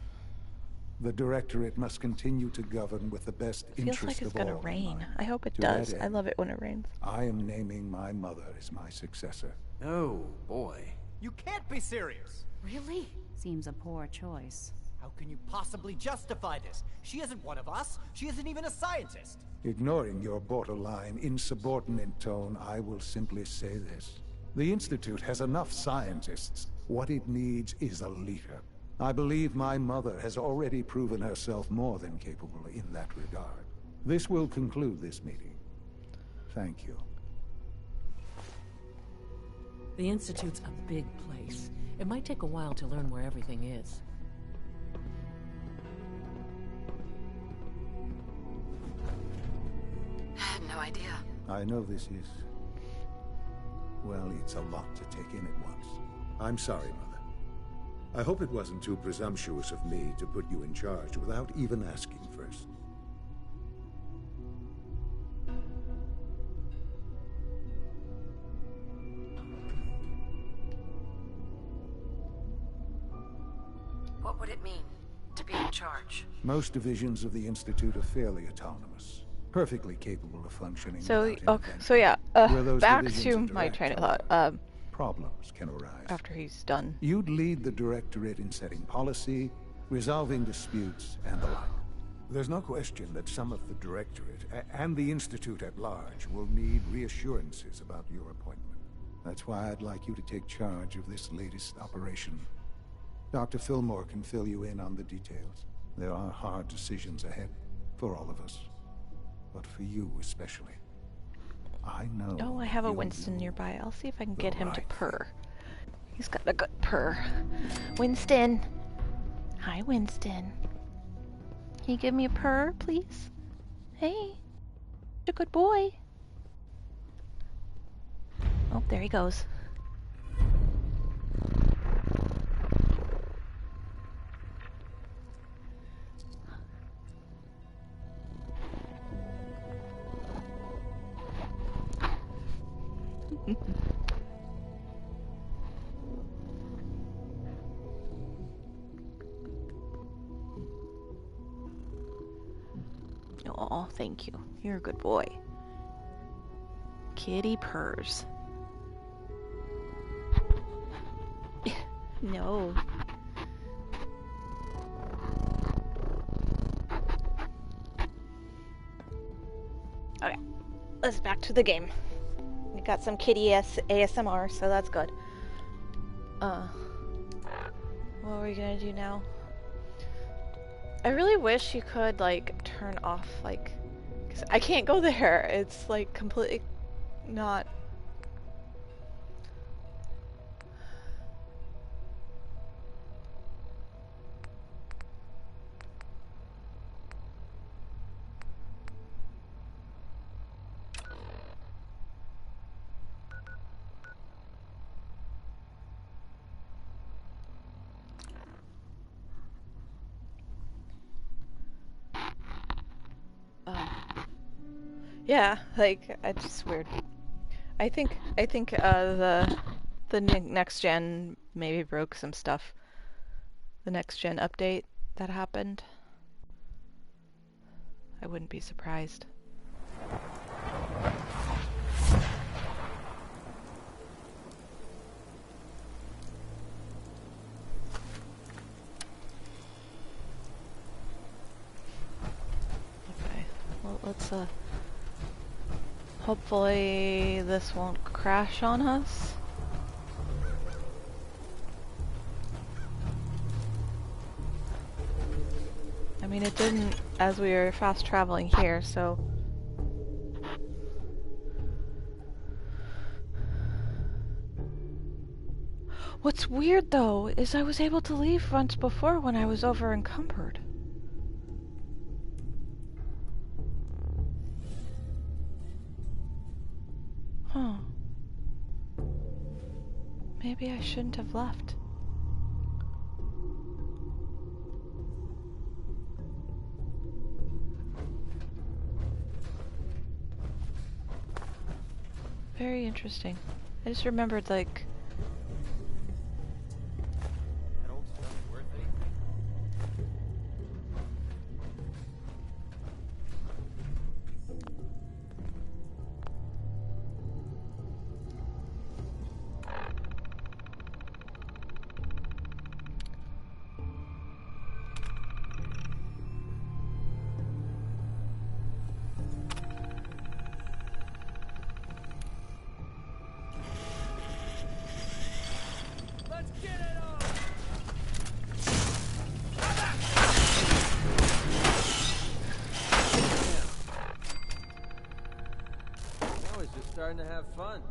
Speaker 3: The Directorate must continue to govern with the best
Speaker 1: Feels
Speaker 3: interest
Speaker 1: like it's
Speaker 3: of
Speaker 1: gonna
Speaker 3: all in
Speaker 1: rain.
Speaker 3: mind.
Speaker 1: I hope it
Speaker 3: To that
Speaker 1: does. I
Speaker 3: end,
Speaker 1: love it when it rains.
Speaker 3: I am naming my mother as my successor.
Speaker 7: Oh, boy.
Speaker 11: You can't be serious.
Speaker 2: Really? Seems a poor choice.
Speaker 11: How can you possibly justify this? She isn't one of us. She isn't even a scientist.
Speaker 3: Ignoring your borderline, insubordinate tone, I will simply say this. The Institute has enough scientists. What it needs is a leader. I believe my mother has already proven herself more than capable in that regard. This will conclude this meeting. Thank you.
Speaker 5: The Institute's a big place. It might take a while to learn where everything is.
Speaker 8: I had no idea.
Speaker 3: I know this is... well, it's a lot to take in at once. I'm sorry, Mother. I hope it wasn't too presumptuous of me to put you in charge without even asking first.
Speaker 8: What would it mean to be in charge?
Speaker 3: Most divisions of the Institute are fairly autonomous, perfectly capable of functioning
Speaker 1: So,
Speaker 3: without
Speaker 1: okay,
Speaker 3: intervention.
Speaker 1: so yeah,
Speaker 3: Where those
Speaker 1: back
Speaker 3: divisions
Speaker 1: to my
Speaker 3: interact,
Speaker 1: train of
Speaker 3: however,
Speaker 1: thought.
Speaker 3: problems can arise.
Speaker 1: After he's done.
Speaker 3: You'd lead the Directorate in setting policy, resolving disputes, and the like. There's no question that some of the Directorate, and the Institute at large, will need reassurances about your appointment. That's why I'd like you to take charge of this latest operation. Dr. Fillmore can fill you in on the details. There are hard decisions ahead, for all of us. But for you especially. I know...
Speaker 1: Oh, I have a
Speaker 3: you'll
Speaker 1: Winston
Speaker 3: do
Speaker 1: nearby. I'll see if I can
Speaker 3: the
Speaker 1: get him to
Speaker 3: right
Speaker 1: purr. He's got a good purr. Winston! Hi, Winston. Can you give me a purr, please? Hey, you're a good boy. Oh, there he goes. Oh, thank you. You're a good boy. Kitty purrs. No. Okay, let's back to the game. We got some kitty ASMR, so that's good. What are we gonna do now? I really wish you could, like, turn off, like, 'cause I can't go there. It's, like, completely not... Yeah, like it's just weird. I think the next gen maybe broke some stuff. The next gen update that happened. I wouldn't be surprised. Okay, well let's hopefully this won't crash on us. I mean, it didn't as we were fast traveling here, so... What's weird, though, is I was able to leave once before when I was over encumbered. Huh. Maybe I shouldn't have left. Very interesting. I just remembered, like...
Speaker 4: That old stuff worth anything?
Speaker 11: Let's get it on!
Speaker 12: Now he's just starting to have fun.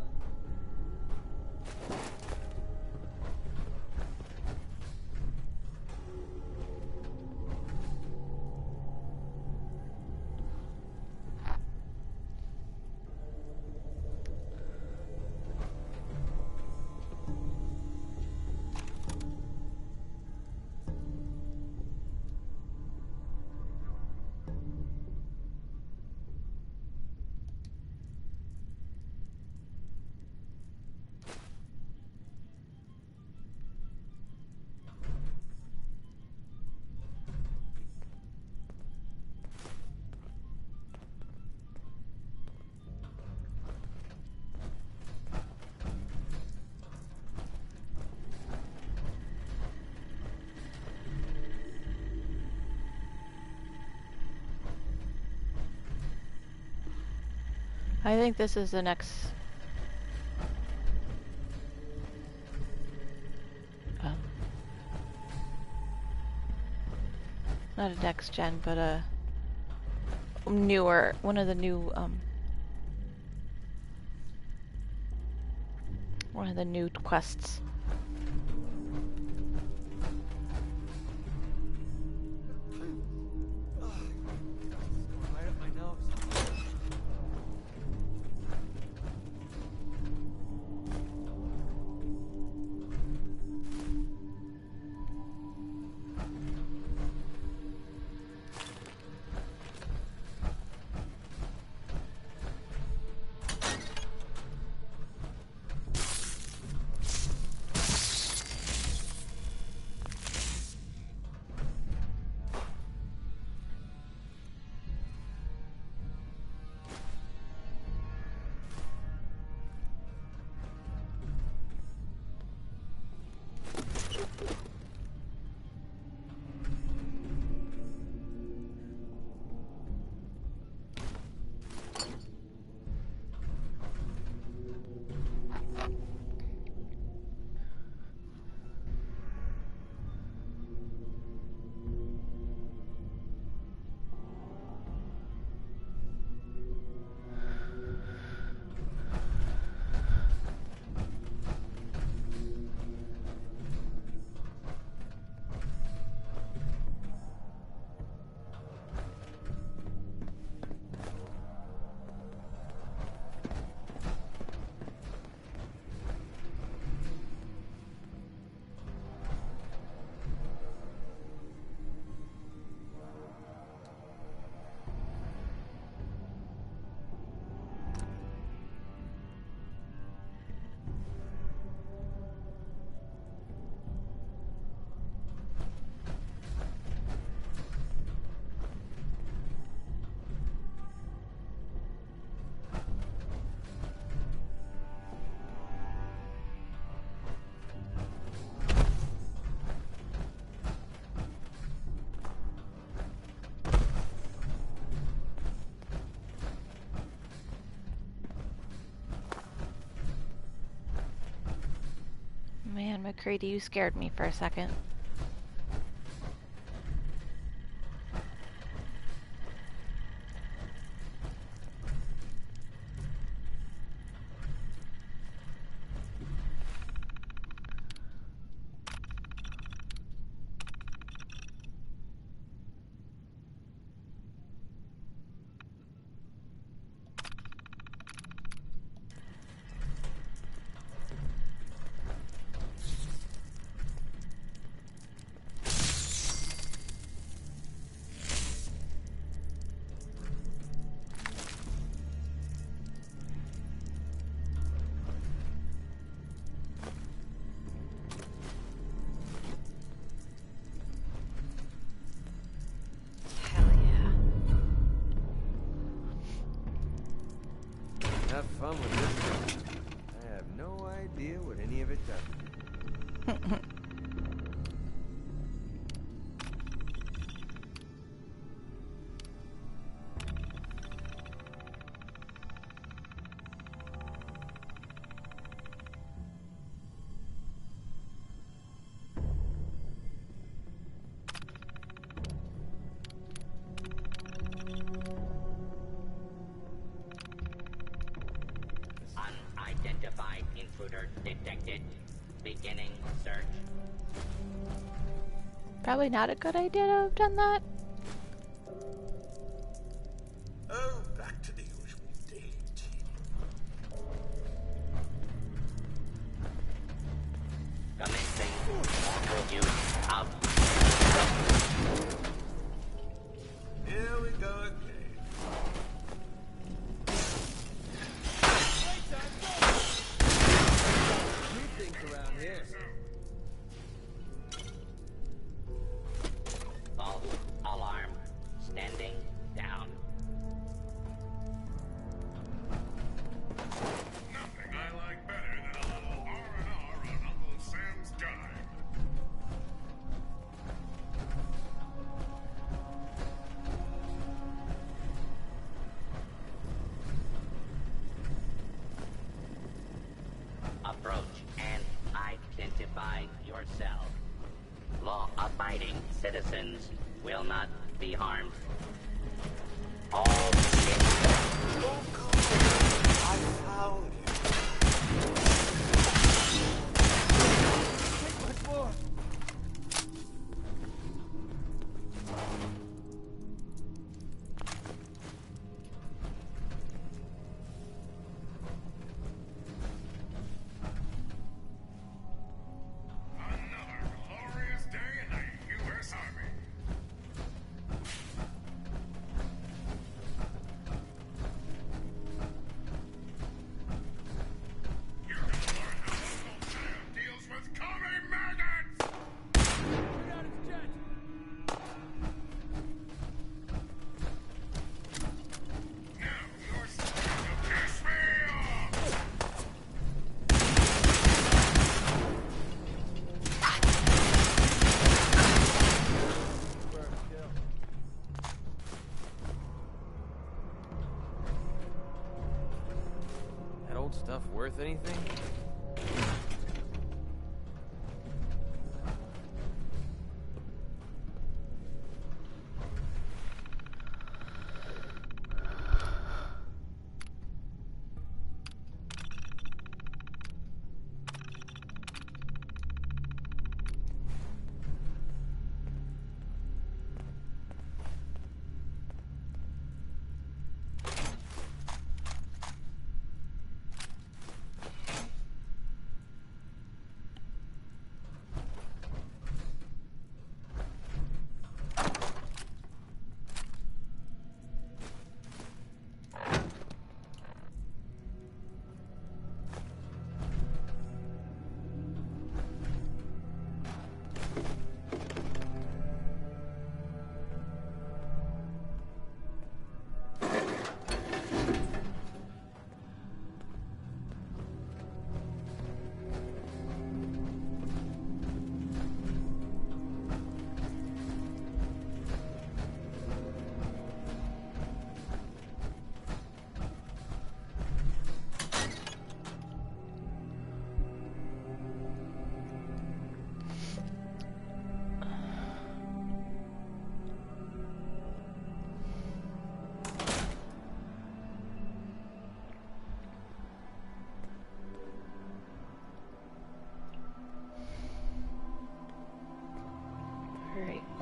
Speaker 1: I think this is the next... not a next gen, but a newer, one of the new, one of the new quests.
Speaker 11: Right up my nose.
Speaker 1: McCready, you scared me for a second.
Speaker 12: Have fun with this. I have no idea what any of it does.
Speaker 13: Unidentified intruder detected. Beginning search.
Speaker 1: Probably not a good idea to have done that.
Speaker 9: Oh, back to the usual daily routine.
Speaker 13: Commencing review of.
Speaker 9: Here we go again.
Speaker 12: Around here.
Speaker 13: False alarm. Standing down.
Speaker 9: Nothing I like better than a little R&R on Uncle Sam's dime.
Speaker 13: Approach and identify yourself. Law-abiding citizens will not be harmed. All
Speaker 9: Oh, God. I found you.
Speaker 11: Take much more.
Speaker 9: Another glorious day in the U.S. Army. You're gonna learn how Uncle Sam deals with commie maggots!
Speaker 11: Shoot out its jet.
Speaker 9: Now you're starting to piss me off!
Speaker 11: Burn, kill.
Speaker 12: That old stuff worth anything?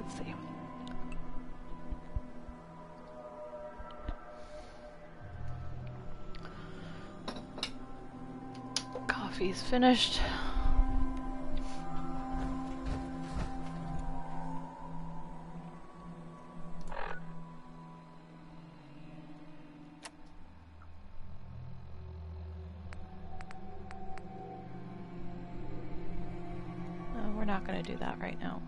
Speaker 1: let's see. Coffee's finished. We're not going to do that right now.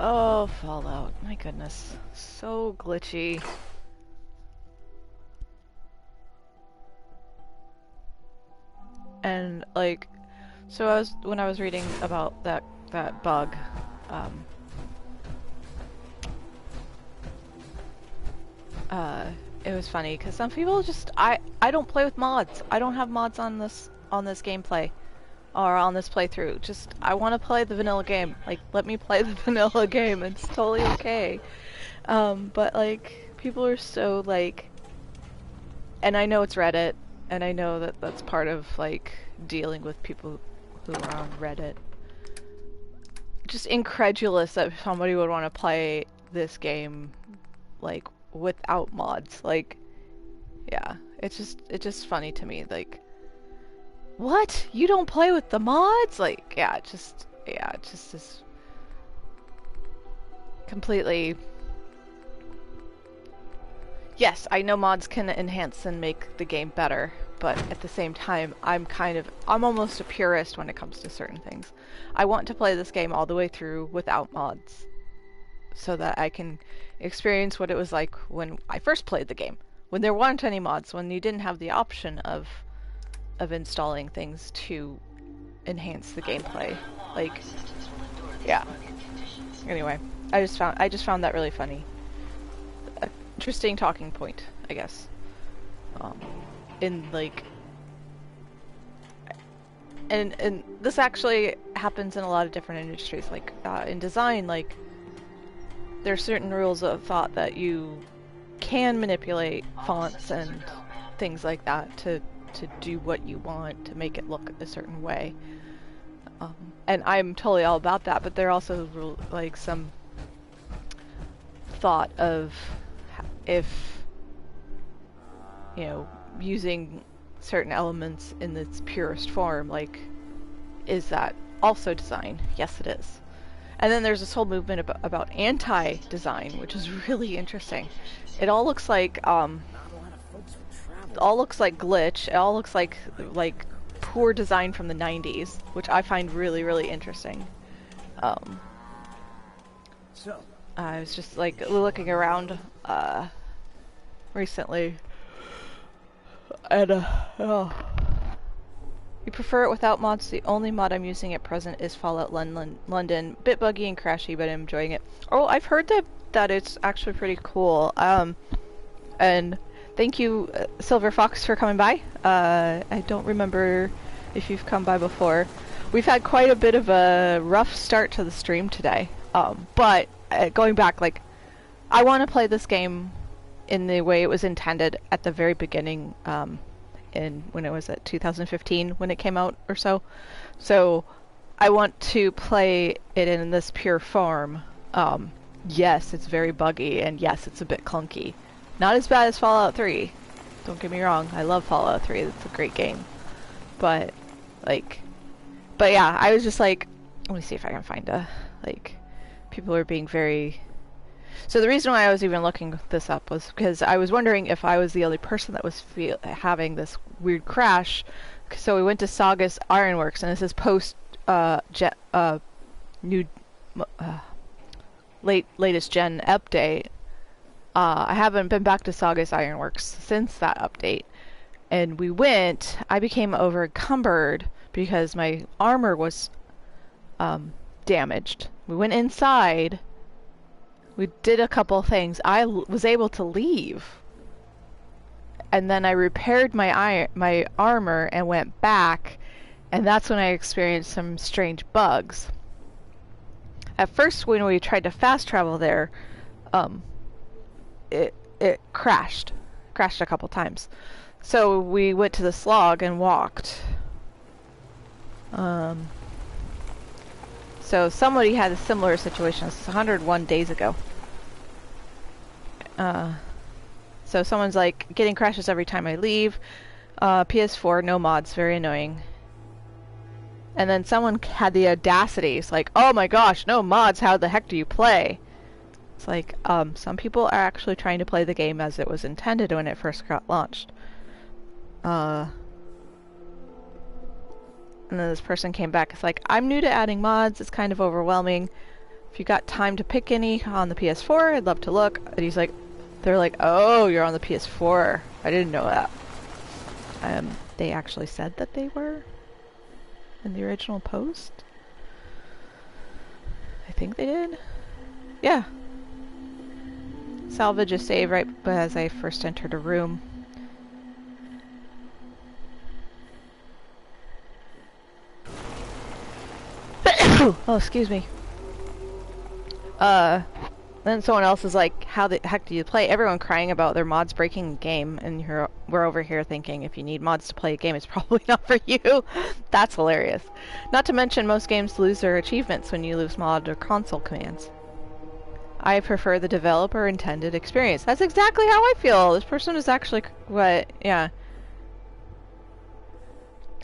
Speaker 1: Oh, Fallout. My goodness. So glitchy. And, like, so when I was reading about that bug, it was funny, because some people just, I don't play with mods. I don't have mods on this gameplay. Or on this playthrough. Just, I want to play the vanilla game. Like, let me play the vanilla game. It's totally okay. But, like, people are so, like... And I know it's Reddit, and I know that that's part of, like, dealing with people who are on Reddit. Just incredulous that somebody would want to play this game, like, without mods. Like, yeah. It's just funny to me, like... What? You don't play with the mods? Like, yeah, it just is completely... Yes, I know mods can enhance and make the game better, but at the same time, I'm almost a purist when it comes to certain things. I want to play this game all the way through without mods, so that I can experience what it was like when I first played the game. When there weren't any mods, when you didn't have the option of installing things to enhance the gameplay. Like, yeah. Anyway, I just found that really funny. Interesting talking point, I guess. In like, and this actually happens in a lot of different industries. Like in design, like there are certain rules of thought that you can manipulate fonts and things like that to do what you want, to make it look a certain way. And I'm totally all about that, but there are also like some thought of if, you know, using certain elements in its purest form, like, is that also design? Yes, it is. And then there's this whole movement about anti-design, which is really interesting. It all looks like, glitch. It all looks like poor design from the 90s, which I find really, really interesting. I was just like looking around recently, and you prefer it without mods? The only mod I'm using at present is Fallout London. Bit buggy and crashy, but I'm enjoying it. Oh, I've heard that it's actually pretty cool. And thank you, Silver Fox, for coming by. I don't remember if you've come by before. We've had quite a bit of a rough start to the stream today. But going back, like, I want to play this game in the way it was intended at the very beginning, when it was at 2015 when it came out or so. So I want to play it in this pure form. Yes, it's very buggy, and yes, it's a bit clunky. Not as bad as Fallout 3. Don't get me wrong, I love Fallout 3, it's a great game. But, like, But yeah, I was just like, let me see if I can find a, like, people are being very... So the reason why I was even looking this up was because I was wondering if I was the only person that was having this weird crash. So we went to Saugus Ironworks, and this is post latest gen update. I haven't been back to Saugus Ironworks since that update. And we went, I became over encumbered because my armor was damaged. We went inside. We did a couple things. I was able to leave. And then I repaired my armor and went back. And that's when I experienced some strange bugs. At first, when we tried to fast travel there, it crashed. Crashed a couple times. So we went to the slog and walked. So somebody had a similar situation. This is 101 days ago. So someone's like, getting crashes every time I leave. PS4, no mods, very annoying. And then someone had the audacity. It's like, oh my gosh, no mods, how the heck do you play? It's like, some people are actually trying to play the game as it was intended when it first got launched. And then this person came back. It's like, I'm new to adding mods. It's kind of overwhelming. If you got time to pick any on the PS4, I'd love to look. And he's like, they're like, oh, you're on the PS4. I didn't know that. They actually said that they were in the original post. I think they did. Yeah. Salvage a save right as I first entered a room. Oh, excuse me. Then someone else is like, how the heck do you play? Everyone crying about their mods breaking the game, and we're over here thinking if you need mods to play a game, it's probably not for you. That's hilarious. Not to mention, most games lose their achievements when you lose mod or console commands. I prefer the developer intended experience. That's exactly how I feel. This person is actually yeah.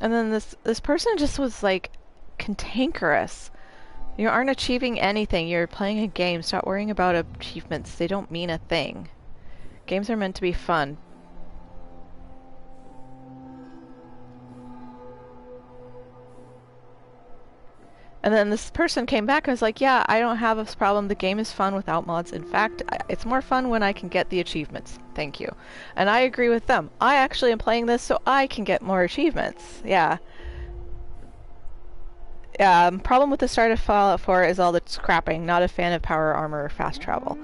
Speaker 1: And then this person just was like cantankerous. You aren't achieving anything. You're playing a game. Stop worrying about achievements. They don't mean a thing. Games are meant to be fun. And then this person came back and was like, yeah, I don't have this problem. The game is fun without mods. In fact, it's more fun when I can get the achievements. Thank you. And I agree with them. I actually am playing this so I can get more achievements. Yeah. Problem with the start of Fallout 4 is all the scrapping. Not a fan of power armor or fast travel.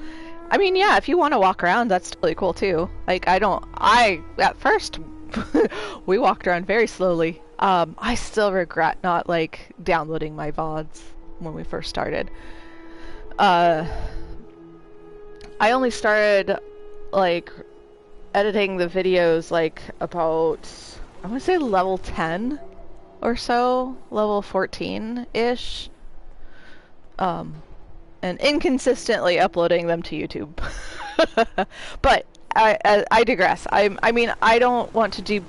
Speaker 1: I mean, yeah, if you want to walk around, that's totally cool too. Like, at first, we walked around very slowly. I still regret not, like, downloading my VODs when we first started. I only started, like, editing the videos, like, about, I want to say level 10 or so, level 14-ish. And inconsistently uploading them to YouTube. But I digress. I mean, I don't want to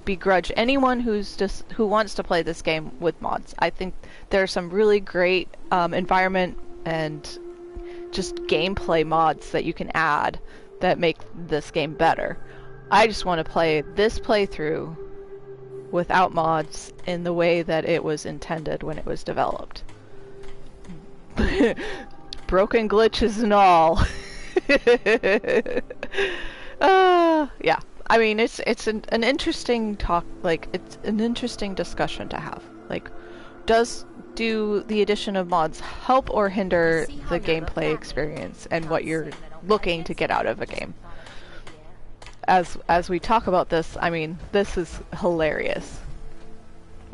Speaker 1: begrudge anyone who wants to play this game with mods. I think there are some really great environment and just gameplay mods that you can add that make this game better. I just want to play this playthrough without mods in the way that it was intended when it was developed. Broken glitches and all. Yeah. I mean, it's an interesting talk, like, it's an interesting discussion to have. Like, do the addition of mods help or hinder the gameplay experience and what you're looking to get out of a game? As we talk about this, I mean, this is hilarious.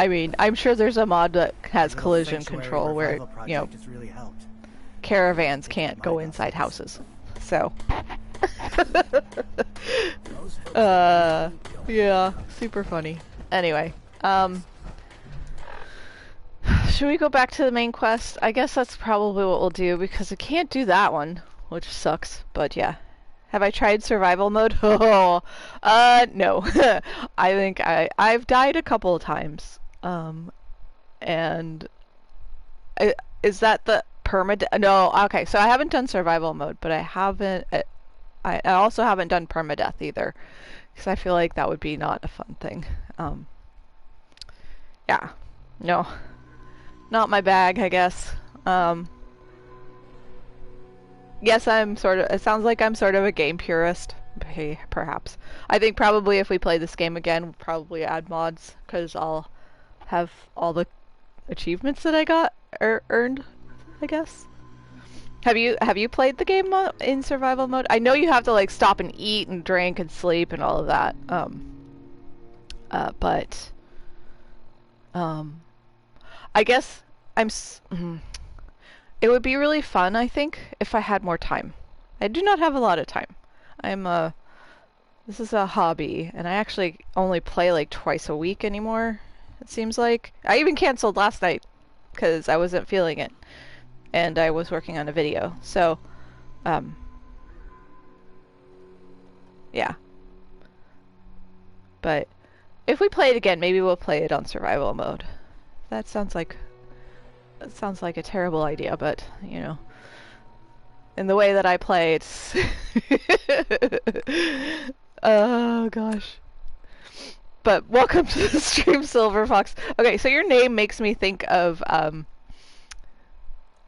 Speaker 1: I mean, I'm sure there's a mod that has collision control where, you know, caravans can't go inside houses. So, yeah, super funny. Anyway, should we go back to the main quest? I guess that's probably what we'll do, because I can't do that one, which sucks, but yeah. Have I tried survival mode? Oh, no. I think I've died a couple of times. And is that the permadeath? No, okay. So I haven't done survival mode, but I haven't. I also haven't done permadeath either, because I feel like that would be not a fun thing. Yeah, no, not my bag, I guess. Yes, I'm sort of. It sounds like I'm sort of a game purist. Hey, perhaps. I think probably if we play this game again, we'll probably add mods, because I'll have all the achievements that I got earned, I guess. Have you played the game in survival mode? I know you have to like stop and eat and drink and sleep and all of that. But I guess it would be really fun, I think, if I had more time. I do not have a lot of time. This is a hobby, and I actually only play like twice a week anymore, it seems like. I even canceled last night because I wasn't feeling it, and I was working on a video. So, yeah. But if we play it again, maybe we'll play it on survival mode. That sounds like a terrible idea, but you know, in the way that I play, it's oh gosh. But welcome to the stream, Silver Fox. Okay, so your name makes me think of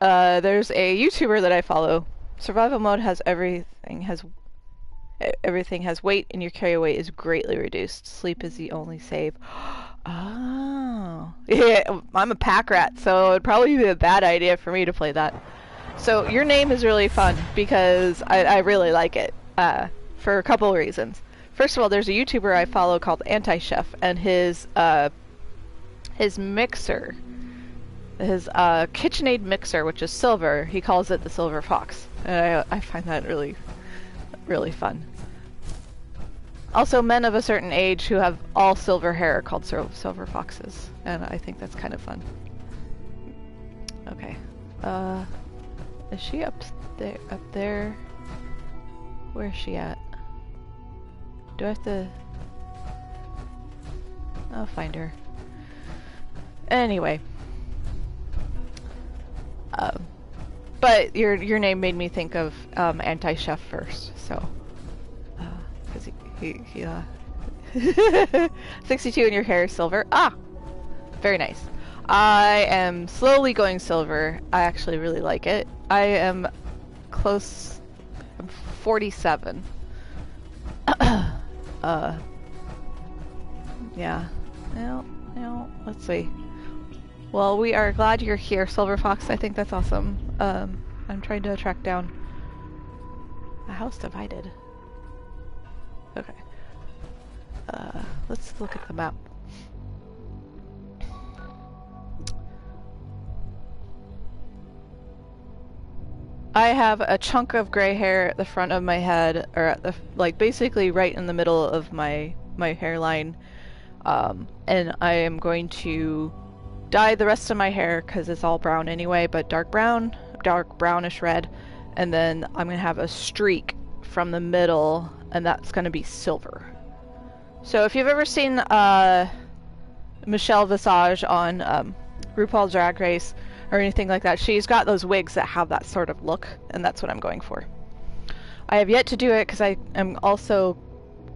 Speaker 1: there's a YouTuber that I follow. Survival mode has everything has weight, and your carry weight is greatly reduced. Sleep is the only save. Oh, yeah, I'm a pack rat, so it'd probably be a bad idea for me to play that. So your name is really fun because I really like it for a couple of reasons. First of all, there's a YouTuber I follow called Anti-Chef, and his mixer, his KitchenAid mixer, which is silver, he calls it the Silver Fox, and I find that really, really fun. Also, men of a certain age who have all silver hair are called silver foxes, and I think that's kind of fun. Okay, is she up there? Up there? Where's she at? Do I have to? I'll find her. Anyway, but your name made me think of Anti-Chef first, so because he 62 and your hair is silver. Ah, very nice. I am slowly going silver. I actually really like it. I am close. I'm 47. Yeah. No, let's see. Well, we are glad you're here, Silver Fox. I think that's awesome. I'm trying to track down a house divided. Okay. Let's look at the map. I have a chunk of gray hair at the front of my head, or at the basically right in the middle of my hairline, and I am going to dye the rest of my hair because it's all brown anyway, but dark brownish red, and then I'm gonna have a streak from the middle, and that's gonna be silver. So if you've ever seen Michelle Visage on RuPaul's Drag Race or anything like that, she's got those wigs that have that sort of look, and that's what I'm going for. I have yet to do it because I am also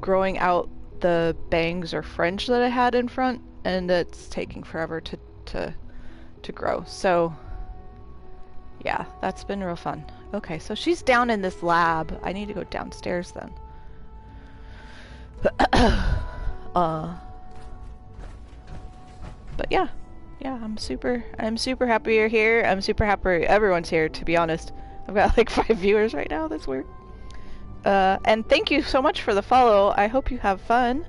Speaker 1: growing out the bangs or fringe that I had in front, and it's taking forever to grow. So yeah, that's been real fun. Okay, so she's down in this lab. I need to go downstairs then. But yeah, I'm super happy you're here. I'm super happy everyone's here, to be honest. I've got like 5 viewers right now. That's weird. And thank you so much for the follow. I hope you have fun.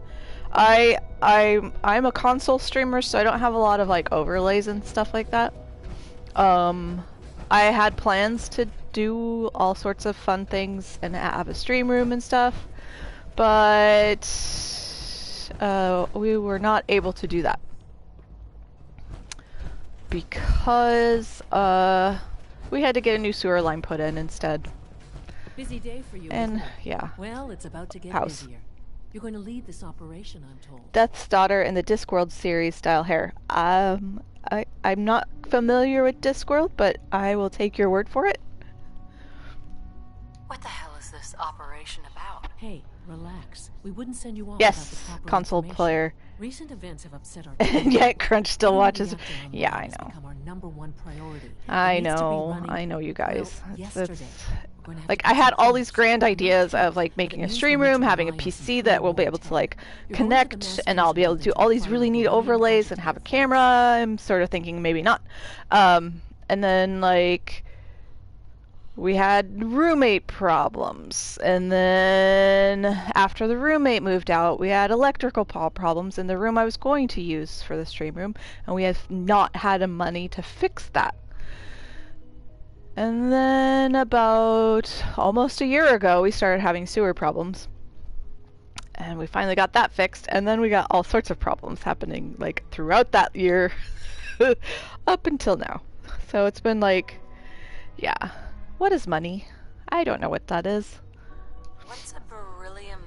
Speaker 1: I'm a console streamer, so I don't have a lot of like overlays and stuff like that. I had plans to do all sorts of fun things and have a stream room and stuff, but we were not able to do that because we had to get a new sewer line put in instead.
Speaker 5: Busy day for you.
Speaker 1: And yeah.
Speaker 5: Well, it's about to get
Speaker 1: House.
Speaker 5: busier. You're going to lead this operation, I'm told.
Speaker 1: Death's Daughter in the Discworld series style hair. I'm not familiar with Discworld, but I will take your word for it.
Speaker 8: What the hell is this operation about?
Speaker 5: Hey, relax. We wouldn't send you off
Speaker 1: Yes,
Speaker 5: without the proper
Speaker 1: console
Speaker 5: information.
Speaker 1: player.
Speaker 5: Recent events have upset our
Speaker 1: And yet Crunch still watches. Yeah, I know.
Speaker 5: Our #1 priority.
Speaker 1: I know you guys.
Speaker 5: Well, yesterday,
Speaker 1: like, I had all these grand ideas of like making a stream room, having a PC that will be able to like connect, and I'll be able to do all these really neat overlays and have a camera. I'm sort of thinking maybe not. And then like we had roommate problems, and then after the roommate moved out, we had electrical problems in the room I was going to use for the stream room, and we have not had the money to fix that. And then about almost a year ago, we started having sewer problems, and we finally got that fixed, and then we got all sorts of problems happening like throughout that year up until now. So it's been like, yeah. What is money? I don't know what that is.
Speaker 8: What's a beryllium?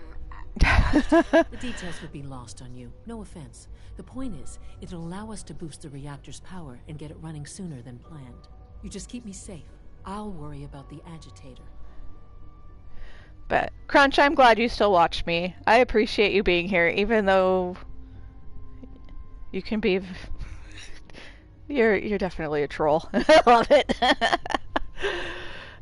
Speaker 5: The details would be lost on you. No offense. The point is, it'll allow us to boost the reactor's power and get it running sooner than planned. You just keep me safe. I'll worry about the agitator.
Speaker 1: But Crunch, I'm glad you still watch me. I appreciate you being here, even though you can be. You're definitely a troll. I love it.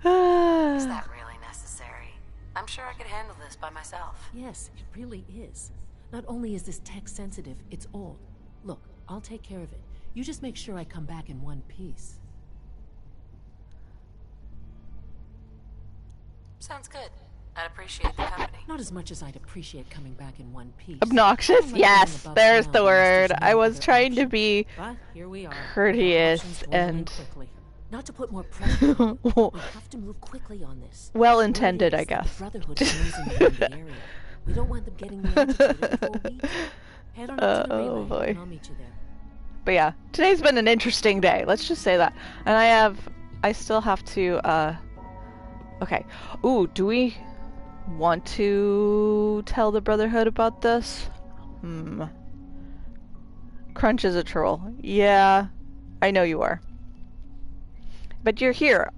Speaker 8: Is that really necessary? I'm sure I could handle this by myself.
Speaker 5: Yes, it really is. Not only is this tech sensitive, it's old. Look, I'll take care of it. You just make sure I come back in one piece.
Speaker 8: Sounds good. I'd appreciate the company.
Speaker 5: Not as much as I'd appreciate coming back in one piece.
Speaker 1: Obnoxious? Yes, there's the word. I was trying to be
Speaker 5: here we are.
Speaker 1: courteous and
Speaker 5: not to put more pressure on you, we have to move quickly on this.
Speaker 1: Well intended, I guess.
Speaker 5: The Brotherhood is nosing around the area. We don't want them getting the agitator before we do. Head on up to the relay,
Speaker 1: boy.
Speaker 5: and I'll meet you there.
Speaker 1: But yeah, today's been an interesting day. Let's just say that. And I still have to, okay. Ooh, do we want to tell the Brotherhood about this? Crunch is a troll. Yeah, I know you are. But you're here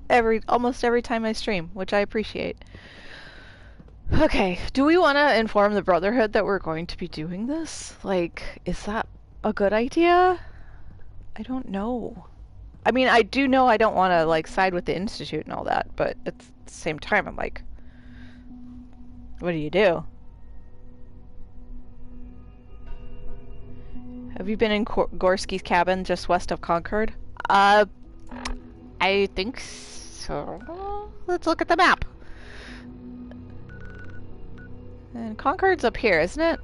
Speaker 1: almost every time I stream, which I appreciate. Okay, do we want to inform the Brotherhood that we're going to be doing this? Like, is that a good idea? I don't know. I mean, I do know I don't want to, like, side with the Institute and all that, but at the same time, I'm like, what do you do? Have you been in Gorski's cabin just west of Concord? I think so. Let's look at the map. And Concord's up here, isn't it?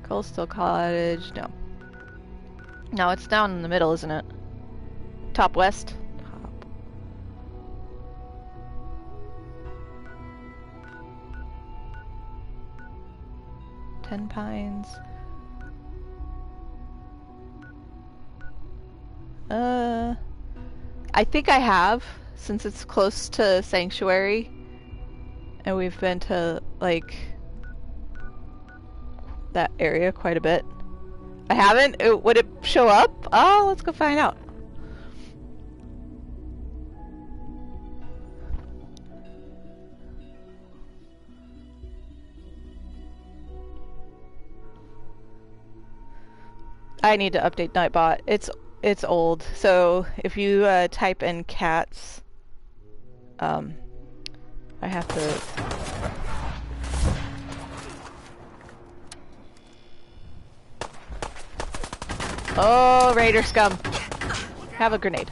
Speaker 1: Coastal Cottage, no. No, it's down in the middle, isn't it? Top west? Top. Ten Pines. I think I have, since it's close to Sanctuary, and we've been to, like, that area quite a bit. I haven't? Would it show up? Oh, let's go find out. I need to update Nightbot. It's old, so if you type in cats, I have to. Oh, Raider scum! Have a grenade.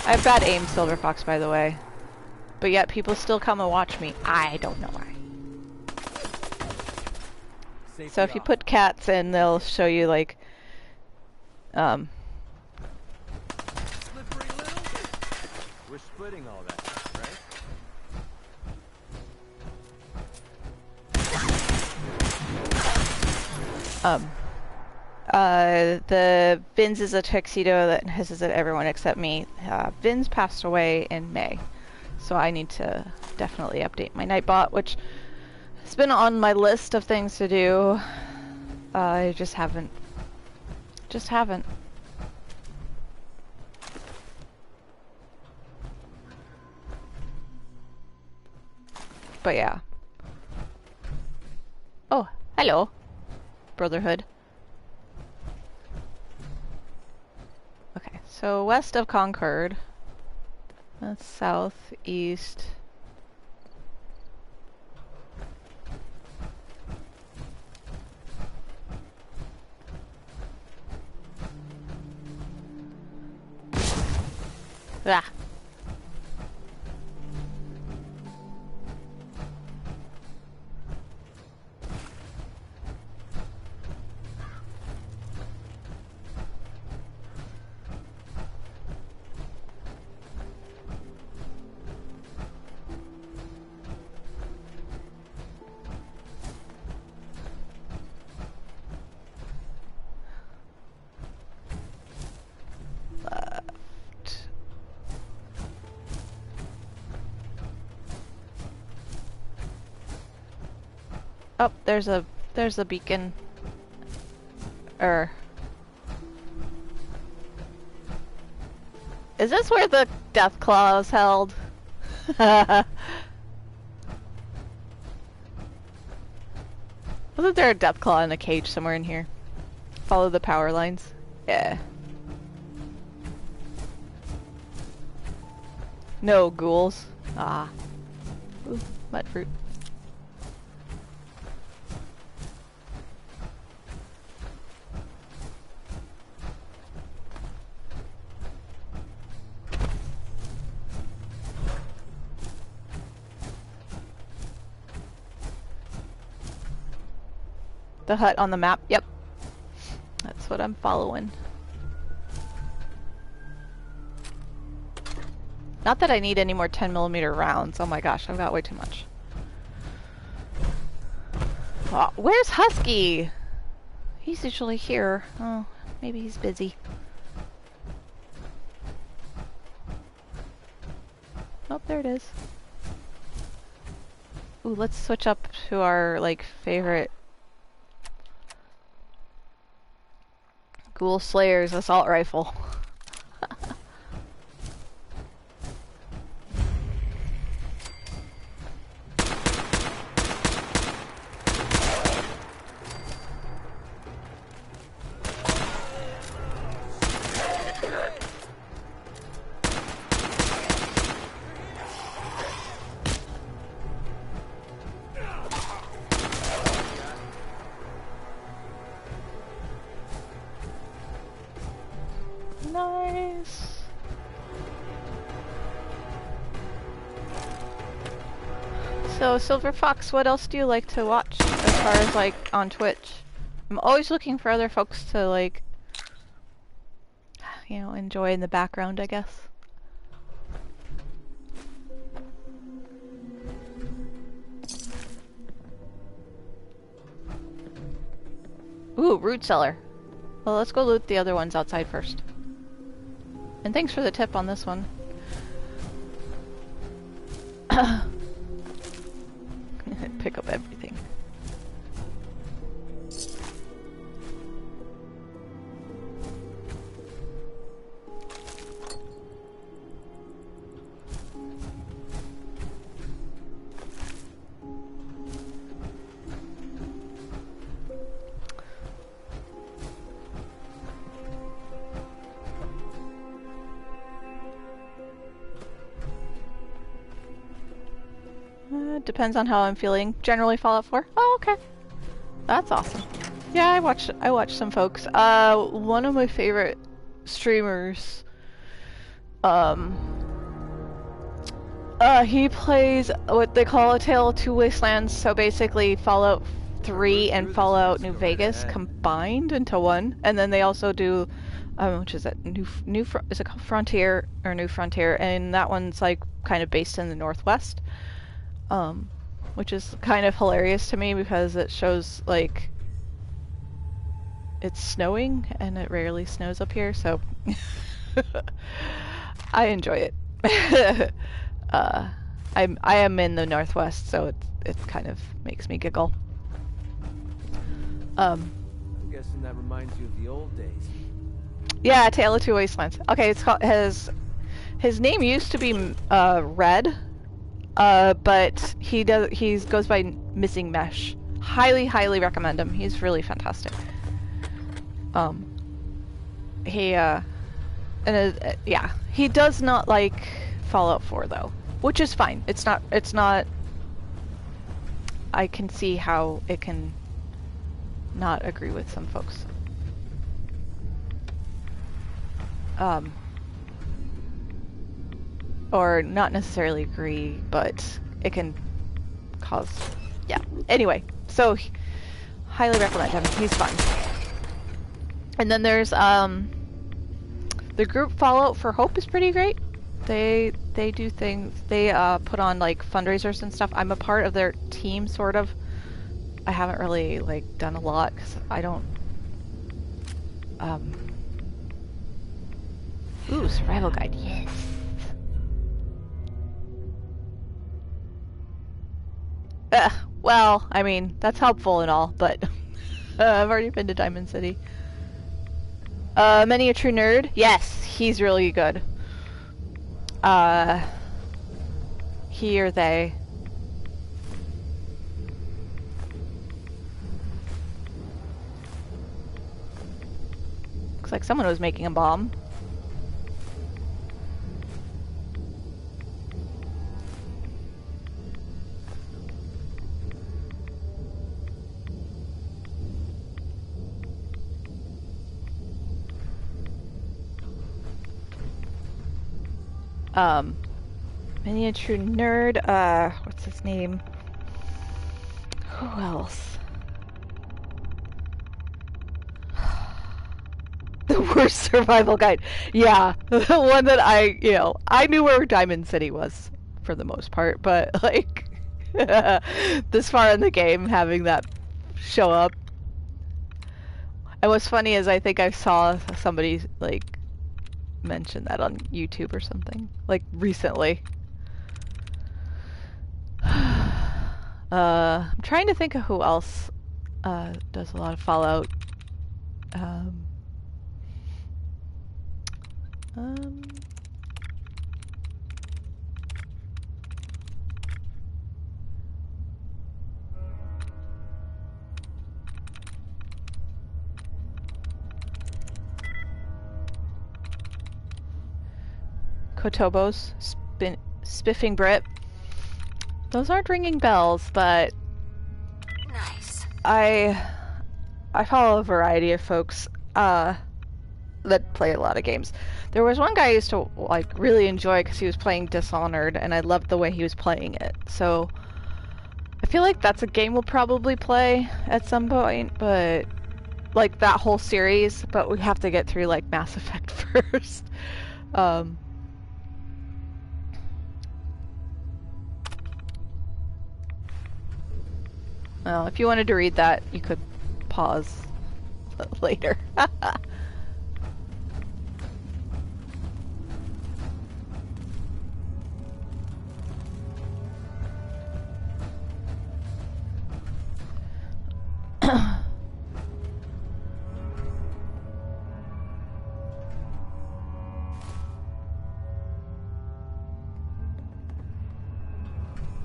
Speaker 1: I have bad aim, Silver Fox, by the way. But yet people still come and watch me. I don't know why. So if you put cats in, they'll show you, like,
Speaker 12: We're splitting all that, right?
Speaker 1: The Vince is a tuxedo that hisses at everyone except me. Vince passed away in May, so I need to definitely update my Nightbot, which has been on my list of things to do. I just haven't. But yeah. Oh, hello, Brotherhood. Okay, so west of Concord. That's southeast. Ah. Oh, there's a beacon. Is this where the Death Claw is held? Wasn't there a Death Claw in a cage somewhere in here? Follow the power lines. Yeah. No ghouls. Ah. Ooh, mud fruit. The hut on the map? Yep. That's what I'm following. Not that I need any more 10mm rounds. Oh my gosh, I've got way too much. Oh, where's Husky? He's usually here. Oh, maybe he's busy. Oh, there it is. Ooh, let's switch up to our, like, favorite Ghoul Slayer's assault rifle. Nice. So, Silver Fox, what else do you like to watch as far as like on Twitch? I'm always looking for other folks to like, you know, enjoy in the background, I guess. Ooh, root cellar. Well, let's go loot the other ones outside first. And thanks for the tip on this one. Pick up everything. Depends on how I'm feeling. Generally Fallout 4. Oh, okay. That's awesome. Yeah, I watch some folks. One of my favorite streamers, he plays what they call a Tale of Two Wastelands, so basically Fallout 3 and Fallout New Vegas combined into one, and then they also do, which is that is it called Frontier or New Frontier, and that one's like kind of based in the Northwest. Which is kind of hilarious to me because it shows like it's snowing, and it rarely snows up here, so I enjoy it. I am in the Northwest, so it kind of makes me giggle.
Speaker 12: I'm guessing that reminds you of the old days.
Speaker 1: Yeah, Tale of Two Wastelands. Okay, it's called his name used to be Red, but he goes by Missing Mesh. Highly recommend him. He's really fantastic. He does not like Fallout 4 though, which is fine. It's not. I can see how it can not agree with some folks. Or not necessarily agree, but it can cause, yeah. Anyway, so highly recommend him. He's fun. And then there's the group Fallout for Hope is pretty great. They do things. They put on like fundraisers and stuff. I'm a part of their team, sort of. I haven't really like done a lot because I don't. Ooh, survival guide, yes. Well, I mean, that's helpful and all, but I've already been to Diamond City. Many a True Nerd? Yes, he's really good. He or they. Looks like someone was making a bomb. Many a True Nerd, what's his name? Who else? The worst survival guide. Yeah, the one that I knew where Diamond City was for the most part, but like, this far in the game, having that show up. And what's funny is I think I saw somebody, like, mention that on YouTube or something, like, recently. I'm trying to think of who else does a lot of Fallout. Kotobos, Spiffing Brit. Those aren't ringing bells, but
Speaker 8: nice.
Speaker 1: I follow a variety of folks that play a lot of games. There was one guy I used to like really enjoy because he was playing Dishonored, and I loved the way he was playing it. So I feel like that's a game we'll probably play at some point, but like that whole series. But we have to get through like Mass Effect first. Well, if you wanted to read that, you could pause later.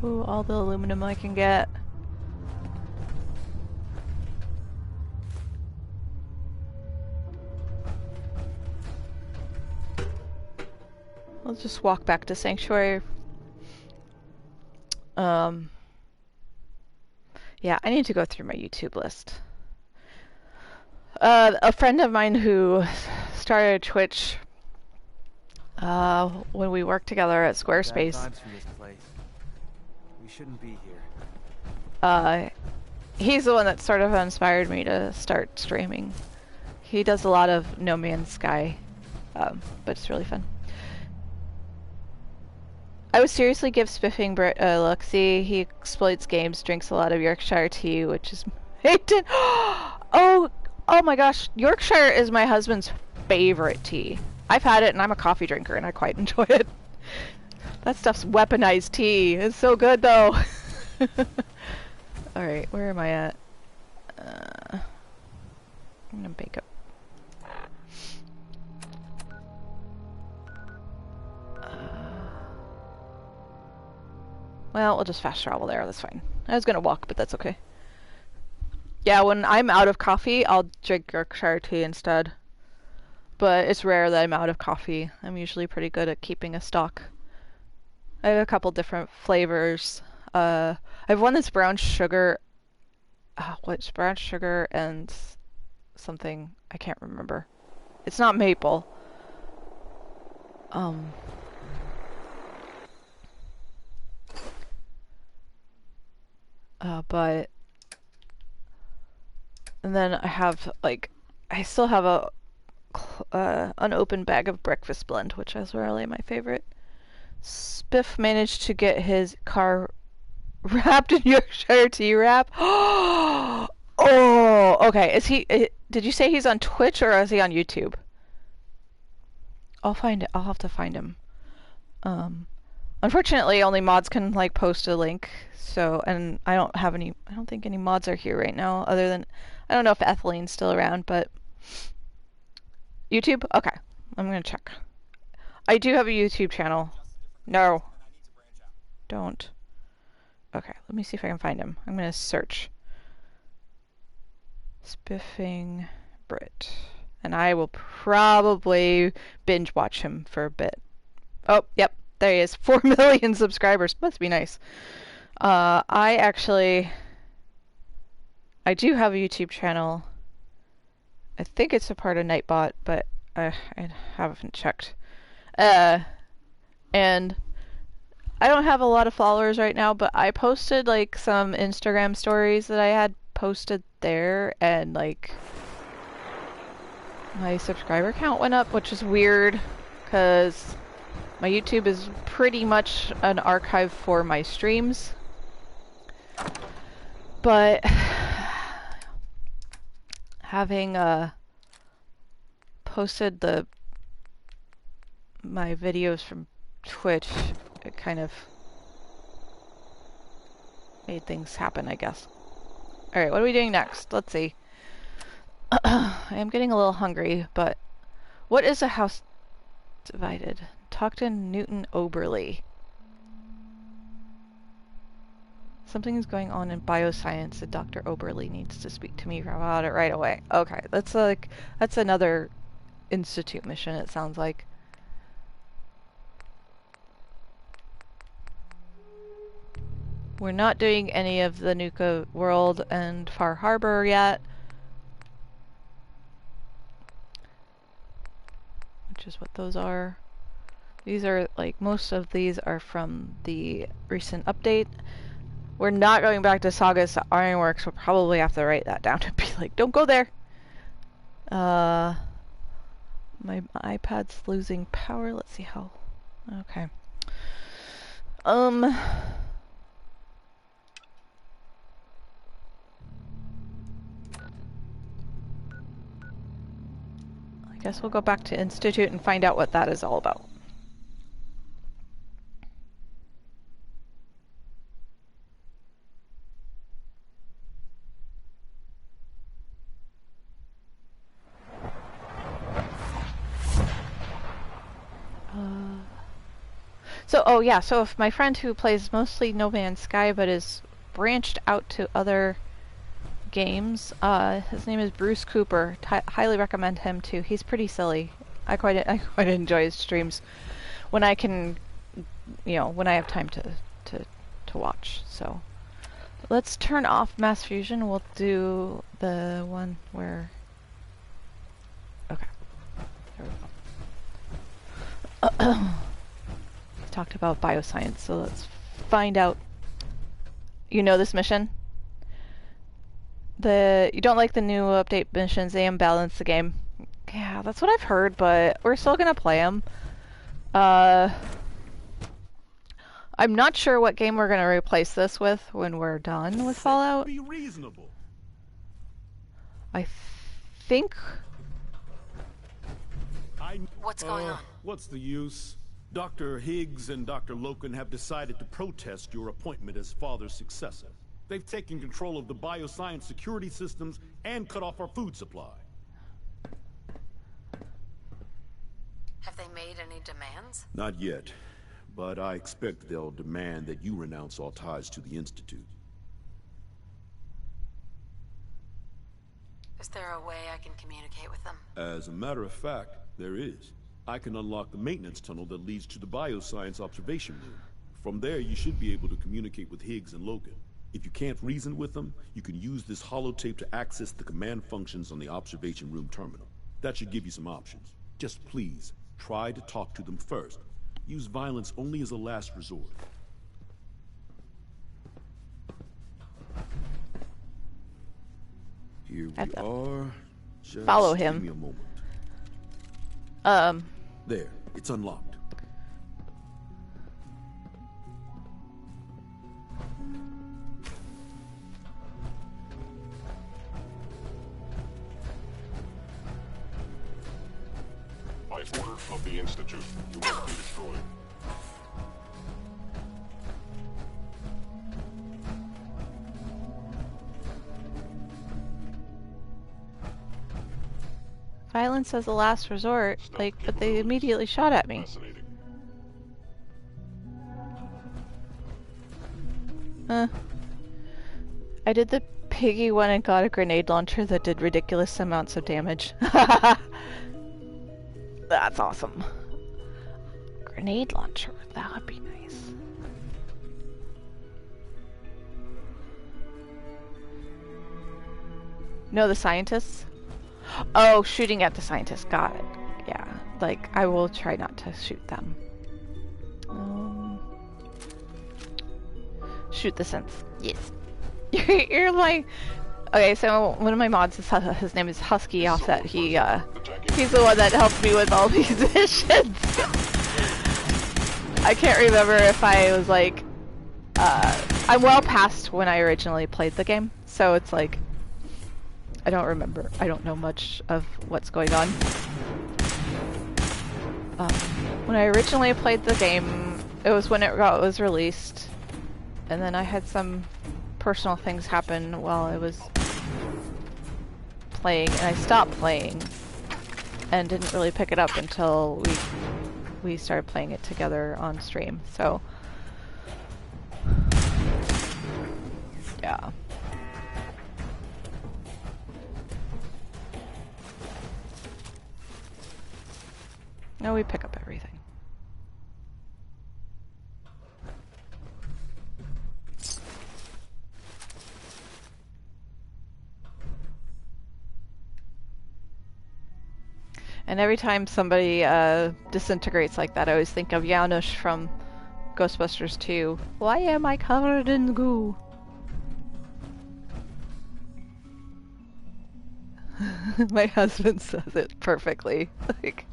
Speaker 1: Ooh, all the aluminum I can get. I'll just walk back to Sanctuary. Yeah, I need to go through my YouTube list. A friend of mine who started Twitch when we worked together at Squarespace.
Speaker 7: Bad vibes from this place. We shouldn't be here.
Speaker 1: He's the one that sort of inspired me to start streaming. He does a lot of No Man's Sky, but it's really fun. I would seriously give Spiffing Brit a look. See, he exploits games, drinks a lot of Yorkshire tea, which is... Oh, Oh my gosh, Yorkshire is my husband's favorite tea. I've had it and I'm a coffee drinker and I quite enjoy it. That stuff's weaponized tea. It's so good though. Alright, where am I at? I'm gonna bake up. Well, we'll just fast travel there, that's fine. I was gonna walk, but that's okay. Yeah, when I'm out of coffee, I'll drink Yorkshire tea instead. But it's rare that I'm out of coffee. I'm usually pretty good at keeping a stock. I have a couple different flavors. I have one that's brown sugar. What's brown sugar and something I can't remember. It's not maple. But and then I have like I still have a unopened bag of breakfast blend, which is really my favorite. Spiff managed to get his car wrapped in Yorkshire tea wrap. Oh, okay. Is he? Did you say he's on Twitch or is he on YouTube? I'll find it. I'll have to find him. Unfortunately, only mods can like post a link. So, and I don't have any. I don't think any mods are here right now. Other than, I don't know if Etheline's still around, but YouTube. Okay, I'm gonna check. I do have a YouTube channel. No. Don't. Okay, let me see if I can find him. I'm gonna search. Spiffing Brit. And I will probably binge watch him for a bit. Oh, yep, there he is. 4 million subscribers. Must be nice. I do have a YouTube channel. I think it's a part of Nightbot, but I haven't checked. And I don't have a lot of followers right now, but I posted like some Instagram stories that I had posted there, and like my subscriber count went up, which is weird because my YouTube is pretty much an archive for my streams. But having posted my videos from Twitch, it kind of made things happen, I guess. Alright, what are we doing next? Let's see. I am getting a little hungry, but what is a house divided? Talk to Newton Oberly. Something is going on in bioscience and Dr. Oberly needs to speak to me about it right away. Okay, that's another Institute mission, it sounds like. We're not doing any of the Nuka World and Far Harbor yet. Which is what those are. These are, like, most of these are from the recent update. We're not going back to Saugus Ironworks. We'll probably have to write that down and be like, don't go there! My iPad's losing power. Let's see how... Okay. I guess we'll go back to Institute and find out what that is all about. So if my friend who plays mostly No Man's Sky but is branched out to other games, his name is Bruce Cooper. Highly recommend him too. He's pretty silly. I quite enjoy his streams when I can, when I have time to watch. So let's turn off mass fusion. We'll do the one where. Okay. There we go. Talked about bioscience, so let's find out. You know this mission? You don't like the new update missions, they imbalance the game. Yeah, that's what I've heard, but we're still gonna play them. I'm not sure what game we're gonna replace this with when we're done with Fallout.
Speaker 9: Be reasonable.
Speaker 1: I think...
Speaker 8: What's going on?
Speaker 14: What's the use? Dr. Higgs and Dr. Loken have decided to protest your appointment as Father's successor. They've taken control of the bioscience security systems and cut off our food supply.
Speaker 8: Have they made any demands?
Speaker 14: Not yet, but I expect they'll demand that you renounce all ties to the Institute.
Speaker 8: Is there a way I can communicate with them?
Speaker 14: As a matter of fact, there is. I can unlock the maintenance tunnel that leads to the bioscience observation room. From there, you should be able to communicate with Higgs and Logan. If you can't reason with them, you can use this holotape to access the command functions on the observation room terminal. That should give you some options. Just please, try to talk to them first. Use violence only as a last resort. Here we are. Just
Speaker 1: follow him.
Speaker 14: Give me a moment. There, it's unlocked.
Speaker 9: By order of the Institute, you must be destroyed.
Speaker 1: Violence as a last resort, like, but they immediately shot at me. I did the piggy one and got a grenade launcher that did ridiculous amounts of damage. That's awesome. Grenade launcher, that would be nice. No, the scientists? Oh, shooting at the scientists. Got it. Yeah, like, I will try not to shoot them. Shoot the sense. Yes. You're like... Okay, so one of my mods, his name is Husky Offset. He's the one that helped me with all these missions. I can't remember if I was like... I'm well past when I originally played the game, so it's like... I don't remember. I don't know much of what's going on. When I originally played the game, it was when it was released, and then I had some personal things happen while I was playing, and I stopped playing, and didn't really pick it up until we started playing it together on stream. So, yeah. No, we pick up everything. And every time somebody disintegrates like that, I always think of Janusz from Ghostbusters 2. Why am I covered in goo? My husband says it perfectly. Like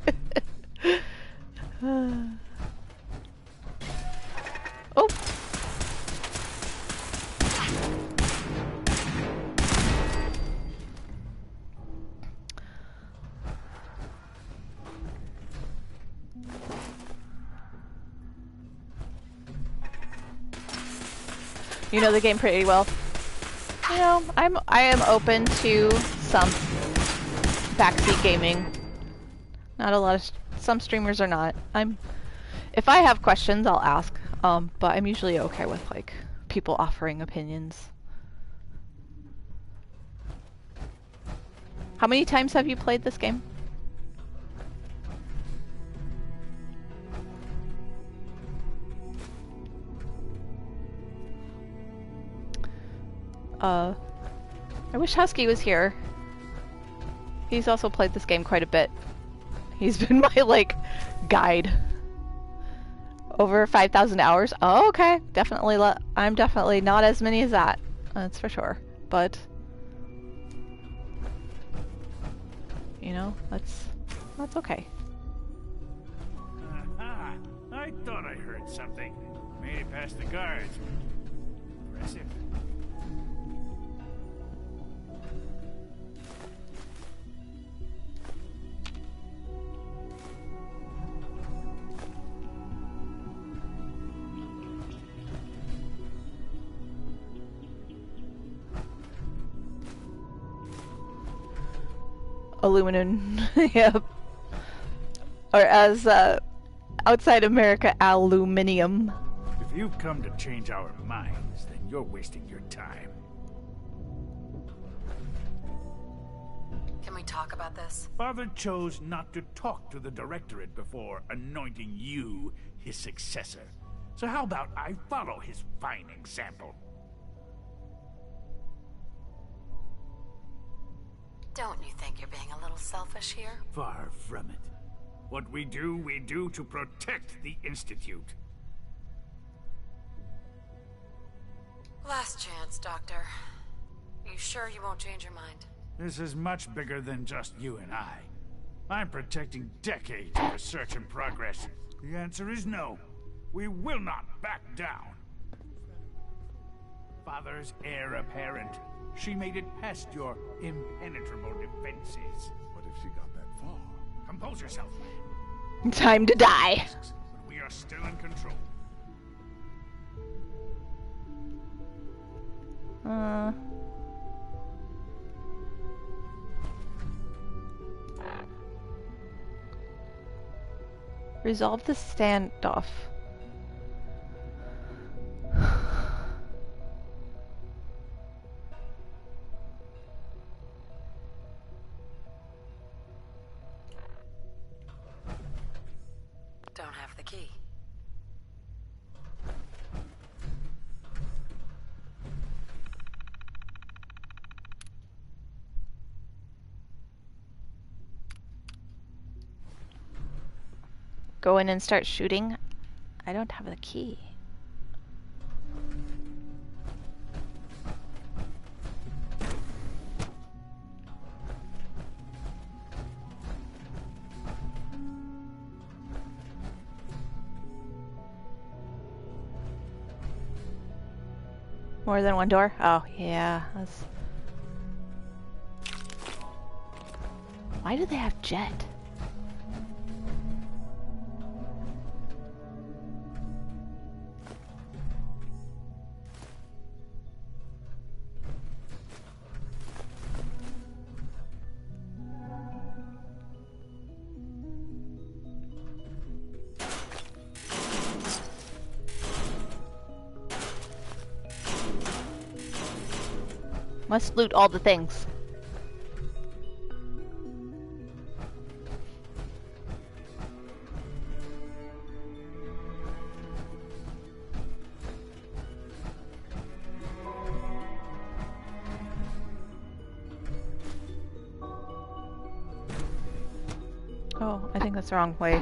Speaker 1: oh. You know the game pretty well. You know, I am open to some backseat gaming. Not a lot of some streamers are not. If I have questions, I'll ask. But I'm usually okay with like people offering opinions. How many times have you played this game? I wish Husky was here. He's also played this game quite a bit. He's been my, like, guide. Over 5,000 hours. Oh, okay. Definitely, I'm definitely not as many as that. That's for sure. But, you know, that's okay.
Speaker 11: Aha! I thought I heard something. Made it past the guards. Impressive.
Speaker 1: aluminum. Yep. Or as outside America, aluminium.
Speaker 15: If you've come to change our minds, then you're wasting your time.
Speaker 8: Can we talk about this?
Speaker 15: Father chose not to talk to the Directorate before anointing you his successor. So how about I follow his fine example?
Speaker 8: Don't you think you're being a little selfish here?
Speaker 15: Far from it. What we do to protect the Institute.
Speaker 8: Last chance, Doctor. You sure you won't change your mind?
Speaker 15: This is much bigger than just you and I. I'm protecting decades of research and progress. The answer is no. We will not back down. Father's heir apparent. She made it past your impenetrable defenses.
Speaker 3: What if she got that far?
Speaker 15: Compose yourself, man.
Speaker 1: Time to die.
Speaker 15: But we are still in control.
Speaker 1: Resolve the standoff.
Speaker 8: Don't have the key.
Speaker 1: Go in and start shooting. I don't have the key. More than one door? Oh, yeah. That's... Why do they have jet? Must loot all the things. Oh, I think that's the wrong way.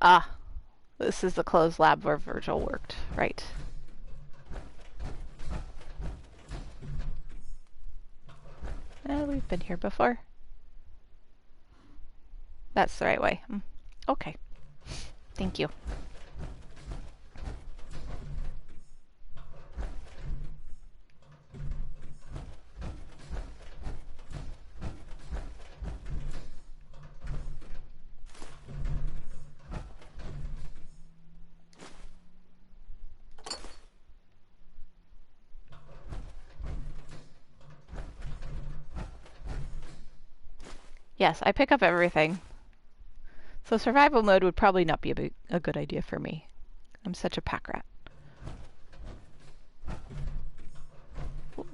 Speaker 1: Ah. This is the closed lab where Virgil worked, right. We've been here before. That's the right way. Okay. Thank you. Yes, I pick up everything. So survival mode would probably not be a good idea for me. I'm such a pack rat. Ooh.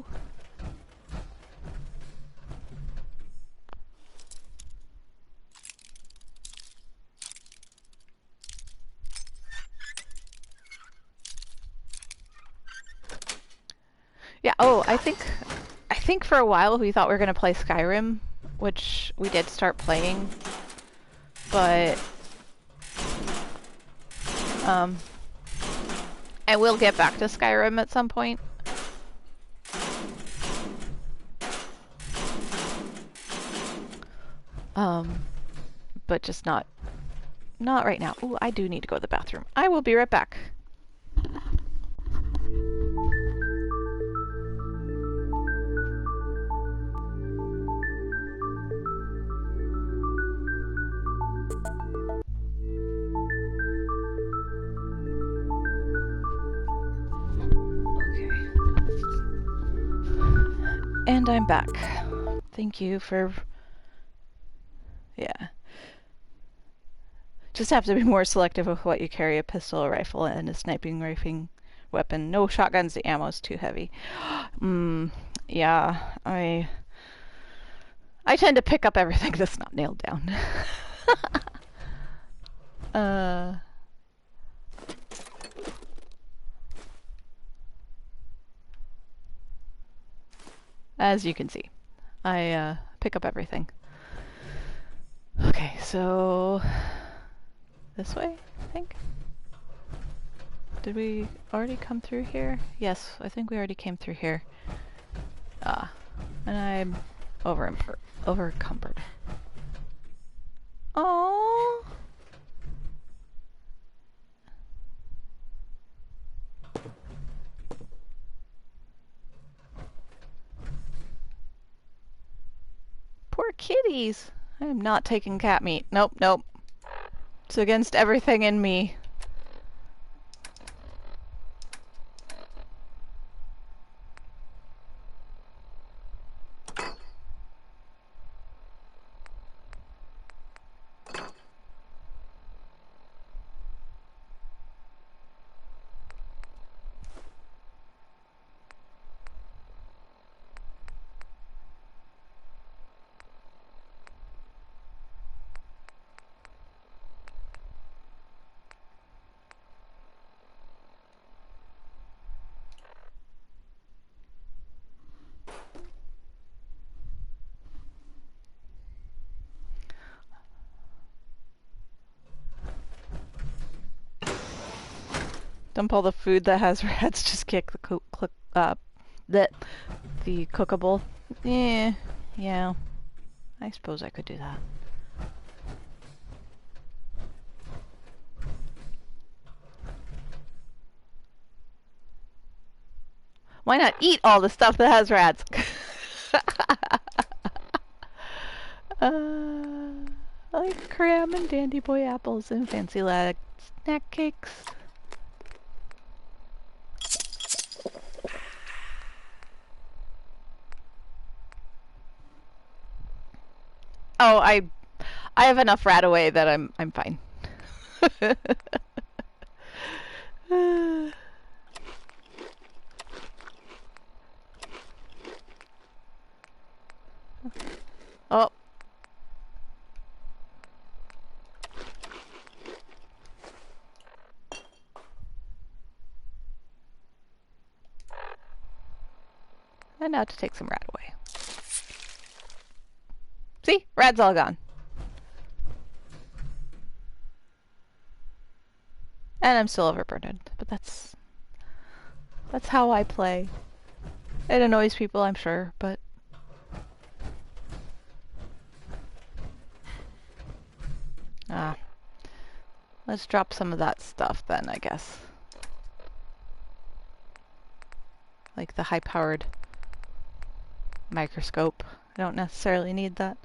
Speaker 1: Yeah, oh, I think for a while we thought we were going to play Skyrim, which we did start playing, but I will get back to Skyrim at some point. But just not right now. Ooh, I do need to go to the bathroom. I will be right back. And I'm back. Thank you for... Yeah. Just have to be more selective with what you carry, a pistol, a rifle, and a sniping rifling weapon. No shotguns, the ammo's too heavy. Yeah, I tend to pick up everything that's not nailed down. As you can see, I pick up everything. Okay, so this way, I think. Did we already come through here? Yes, I think we already came through here. And I'm over-encumbered. Oh. Poor kitties. I am not taking cat meat. Nope, nope. It's against everything in me. Dump all the food that has rats, just kick the the cookable. Yeah. I suppose I could do that. Why not eat all the stuff that has rats? Like cram and dandy boy apples and fancy lag snack cakes. Oh, I have enough rat away that I'm fine. Oh. And now to take some rat away. See? Rat's all gone. And I'm still overburdened, but that's how I play. It annoys people, I'm sure, but let's drop some of that stuff then, I guess. Like the high-powered microscope. I don't necessarily need that.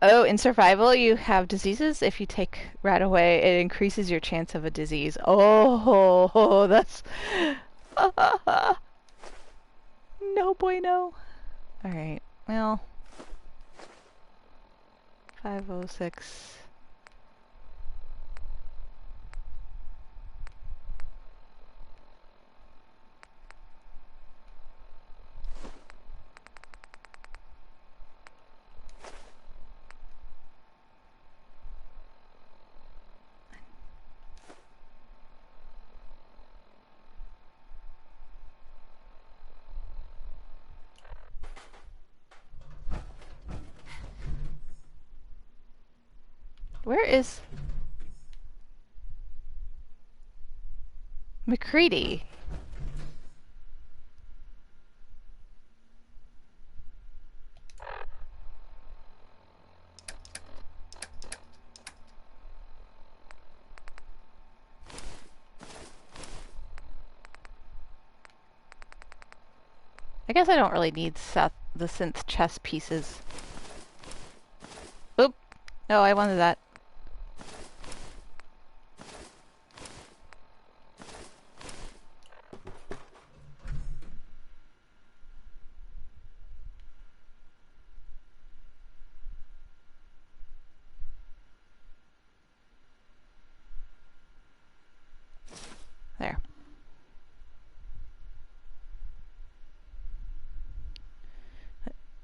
Speaker 1: Oh, in survival you have diseases. If you take rat away, it increases your chance of a disease. Oh, that's... No bueno. Alright, well... 506... Where is McCready? I guess I don't really need the synth chess pieces. Oop! No, I wanted that.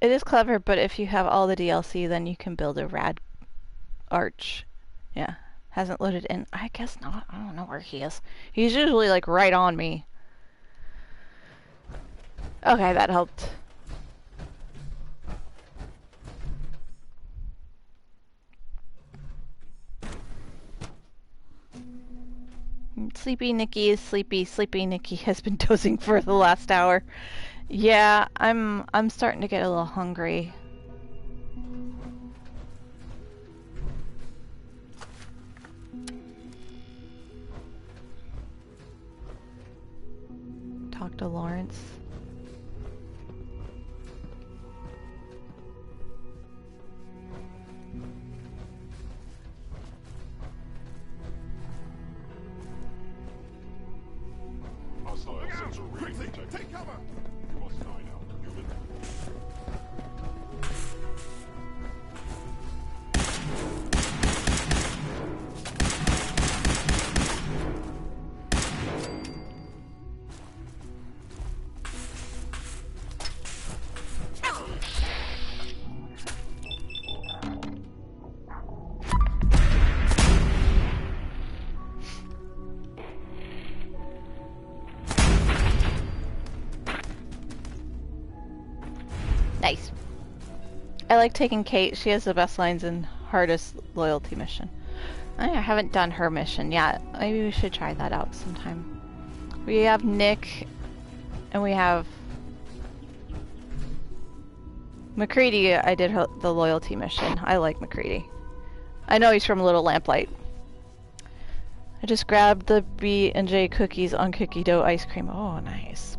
Speaker 1: It is clever, but if you have all the DLC, then you can build a rad arch. Yeah. Hasn't loaded in. I guess not. I don't know where he is. He's usually like right on me. Okay, that helped. Sleepy Nikki is sleepy. Sleepy Nikki has been dozing for the last hour. Yeah, I'm starting to get a little hungry. Talk to Lawrence.
Speaker 9: Quickly, take cover! You must die now, human.
Speaker 1: Nice. I like taking Kate. She has the best lines in hardest loyalty mission. I haven't done her mission yet. Maybe we should try that out sometime. We have Nick, and we have McCready. I did the loyalty mission. I like McCready. I know he's from Little Lamplight. I just grabbed the B&J cookies on cookie dough ice cream. Oh, nice.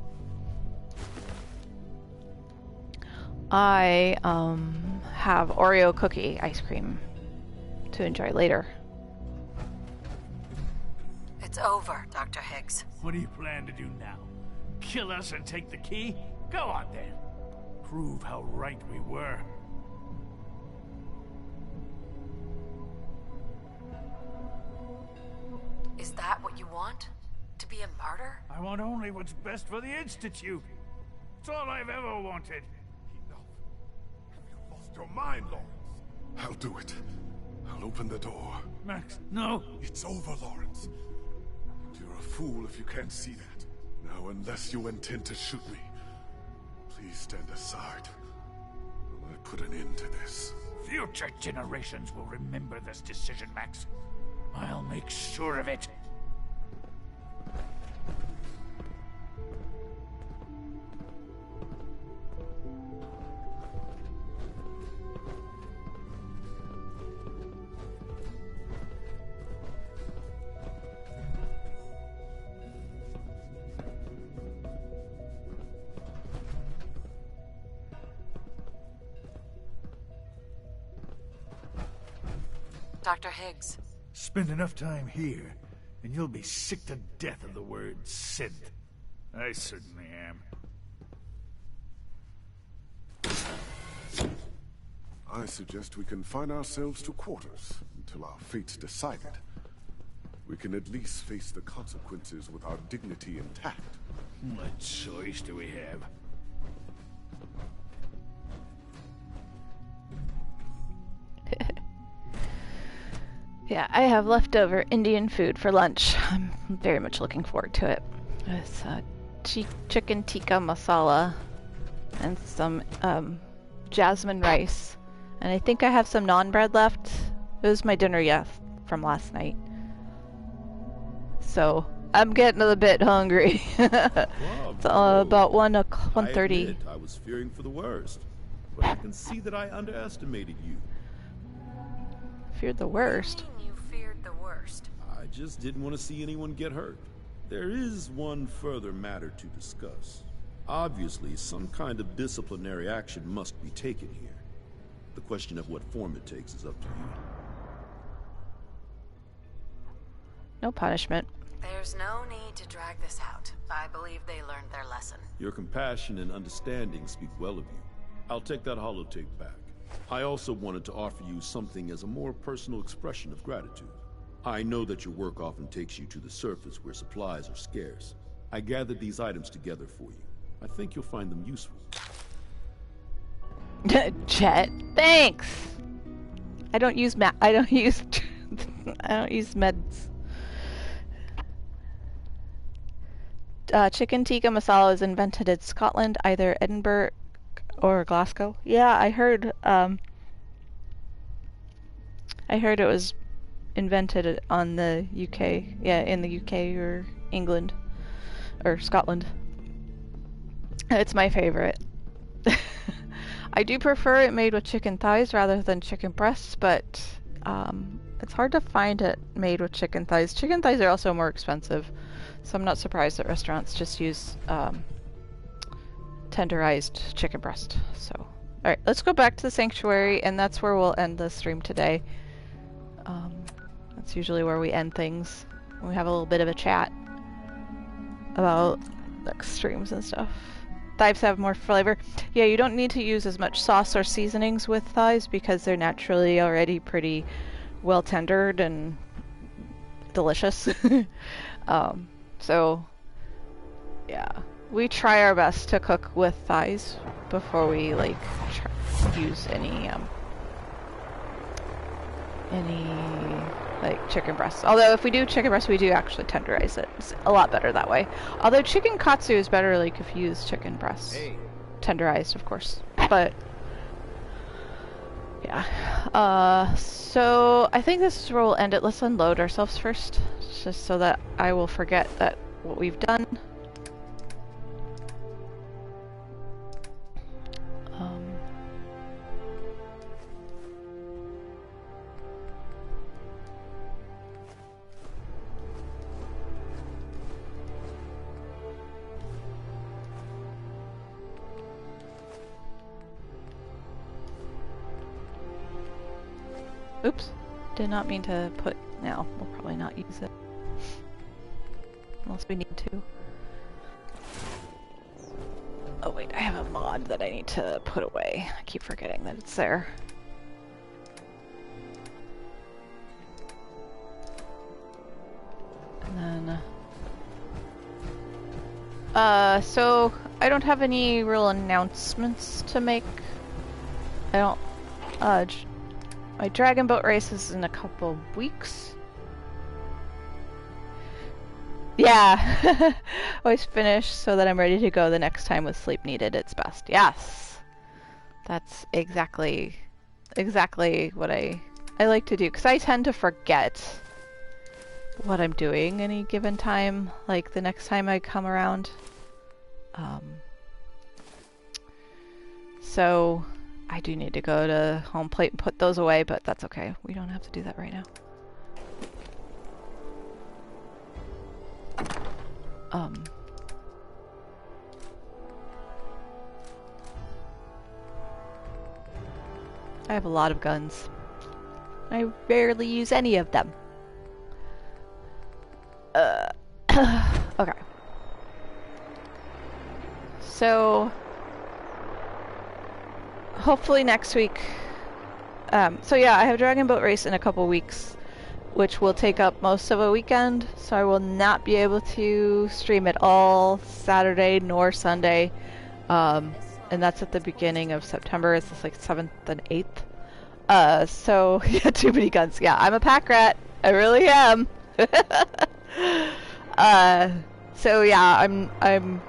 Speaker 1: I have Oreo cookie ice cream to enjoy later.
Speaker 8: It's over, Dr. Higgs.
Speaker 15: What do you plan to do now? Kill us and take the key? Go on then. Prove how right we were.
Speaker 8: Is that what you want? To be a martyr?
Speaker 15: I want only what's best for the Institute. It's all I've ever wanted.
Speaker 9: Your mind, Lawrence. I'll do it. I'll open the door.
Speaker 15: Max, no.
Speaker 9: It's over, Lawrence. And you're a fool if you can't see that. Now, unless you intend to shoot me, please stand aside. While I put an end to this.
Speaker 15: Future generations will remember this decision, Max. I'll make sure of it.
Speaker 8: Dr. Higgs.
Speaker 15: Spend enough time here, and you'll be sick to death of the word synth. I certainly am.
Speaker 9: I suggest we confine ourselves to quarters until our fate's decided. We can at least face the consequences with our dignity intact.
Speaker 15: What choice do we have?
Speaker 1: Yeah, I have leftover Indian food for lunch. I'm very much looking forward to it. It's chicken tikka masala and some jasmine rice. And I think I have some naan bread left. It was my dinner, from last night. So, I'm getting a bit hungry. It's about 1:30.
Speaker 14: I was fearing for the worst, but I can see that I underestimated you.
Speaker 1: Feared the worst?
Speaker 8: You feared the worst.
Speaker 14: I just didn't want to see anyone get hurt. There is one further matter to discuss. Obviously, some kind of disciplinary action must be taken here. The question of what form it takes is up to you.
Speaker 1: No punishment.
Speaker 8: There's no need to drag this out. I believe they learned their lesson.
Speaker 14: Your compassion and understanding speak well of you. I'll take that holotape back. I also wanted to offer you something as a more personal expression of gratitude. I know that your work often takes you to the surface where supplies are scarce. I gathered these items together for you. I think you'll find them useful.
Speaker 1: Jet, thanks. I don't use I don't use meds. Chicken tikka masala was invented in Scotland, either Edinburgh or Glasgow. Yeah, I heard it was invented on the UK. Yeah, in the UK or England or Scotland. It's my favorite. I do prefer it made with chicken thighs rather than chicken breasts, but it's hard to find it made with chicken thighs. Chicken thighs are also more expensive, so I'm not surprised that restaurants just use tenderized chicken breast. So, alright, let's go back to the sanctuary, and that's where we'll end the stream today. That's usually where we end things. We have a little bit of a chat about the streams and stuff. Thighs have more flavor. Yeah, you don't need to use as much sauce or seasonings with thighs because they're naturally already pretty well tendered and delicious. So, yeah, we try our best to cook with thighs before we like use any like chicken breasts. Although if we do chicken breast, we do actually tenderize it. It's a lot better that way. Although chicken katsu is better like if you use chicken breasts. Hey. Tenderized, of course. But yeah. So I think this is where we'll end it. Let's unload ourselves first, just so that I will forget that what we've done. Oops, did not mean to put, no, we'll probably not use it. Unless we need to. Oh wait, I have a mod that I need to put away. I keep forgetting that it's there. And then, so I don't have any real announcements to make. I don't, my dragon boat race is in a couple weeks. Yeah, always finish so that I'm ready to go the next time with sleep needed. It's best. Yes, that's exactly what I like to do, because I tend to forget what I'm doing any given time, like the next time I come around. So I do need to go to home plate and put those away, but that's okay. We don't have to do that right now. I have a lot of guns. I rarely use any of them. Okay. So hopefully next week. So yeah, I have Dragon Boat Race in a couple weeks, which will take up most of a weekend, so I will not be able to stream at all Saturday nor Sunday. And that's at the beginning of September. It's like 7th and 8th. So yeah, too many guns. Yeah, I'm a pack rat. I really am. So yeah, I'm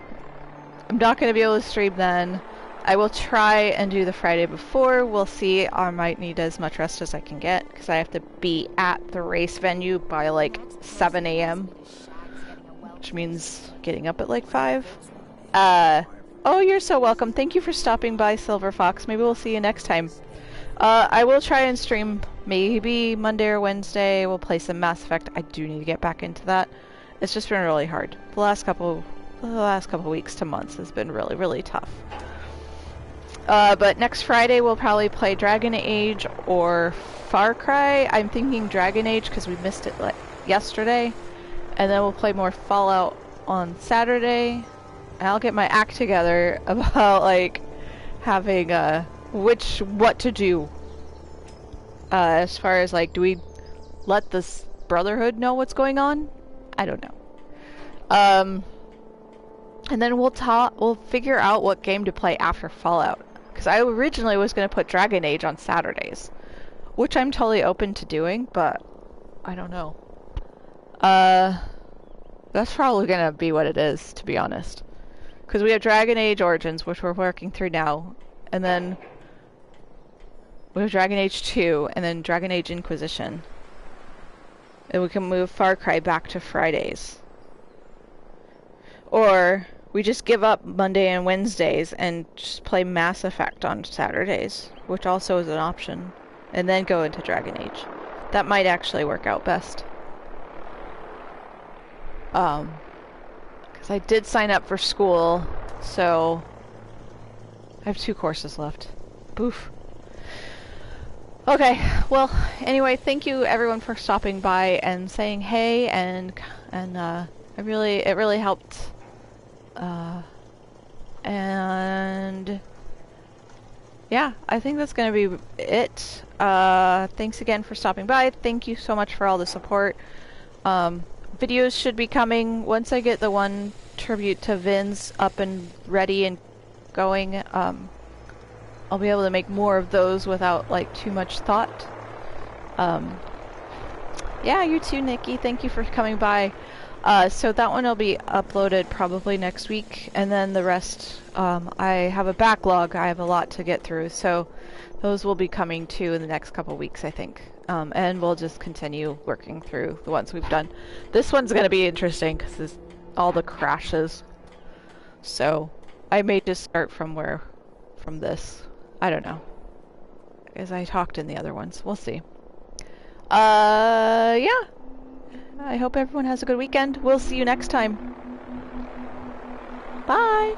Speaker 1: not gonna be able to stream then. I will try and do the Friday before. We'll see. I might need as much rest as I can get, because I have to be at the race venue by like 7 a.m. which means getting up at like 5. Oh, you're so welcome. Thank you for stopping by, Silver Fox. Maybe we'll see you next time. I will try and stream maybe Monday or Wednesday. We'll play some Mass Effect. I do need to get back into that. It's just been really hard. The last couple weeks to months has been really, really tough. But next Friday we'll probably play Dragon Age or Far Cry. I'm thinking Dragon Age because we missed it yesterday. And then we'll play more Fallout on Saturday. And I'll get my act together about like having what to do. As far as like, do we let this Brotherhood know what's going on? I don't know. And then we'll figure out what game to play after Fallout. Because I originally was going to put Dragon Age on Saturdays, which I'm totally open to doing, but I don't know. That's probably going to be what it is, to be honest. Because we have Dragon Age Origins, which we're working through now, and then we have Dragon Age 2, and then Dragon Age Inquisition. And we can move Far Cry back to Fridays. Or we just give up Monday and Wednesdays and just play Mass Effect on Saturdays, which also is an option, and then go into Dragon Age. That might actually work out best. Because I did sign up for school, so I have 2 courses left. Boof. Okay, well, anyway, thank you everyone for stopping by and saying hey, and it really helped. And yeah, I think that's gonna be it. Thanks again for stopping by. Thank you so much for all the support. Videos should be coming once I get the one tribute to Vin's up and ready and going. I'll be able to make more of those without like too much thought. Yeah, you too, Nikki. Thank you for coming by. So that one will be uploaded probably next week, and then the rest, I have a backlog. I have a lot to get through, so those will be coming too in the next couple weeks, I think. And we'll just continue working through the ones we've done. This one's going to be interesting because all the crashes. So I may just start from this. I don't know. As I talked in the other ones. We'll see. Yeah. I hope everyone has a good weekend. We'll see you next time. Bye!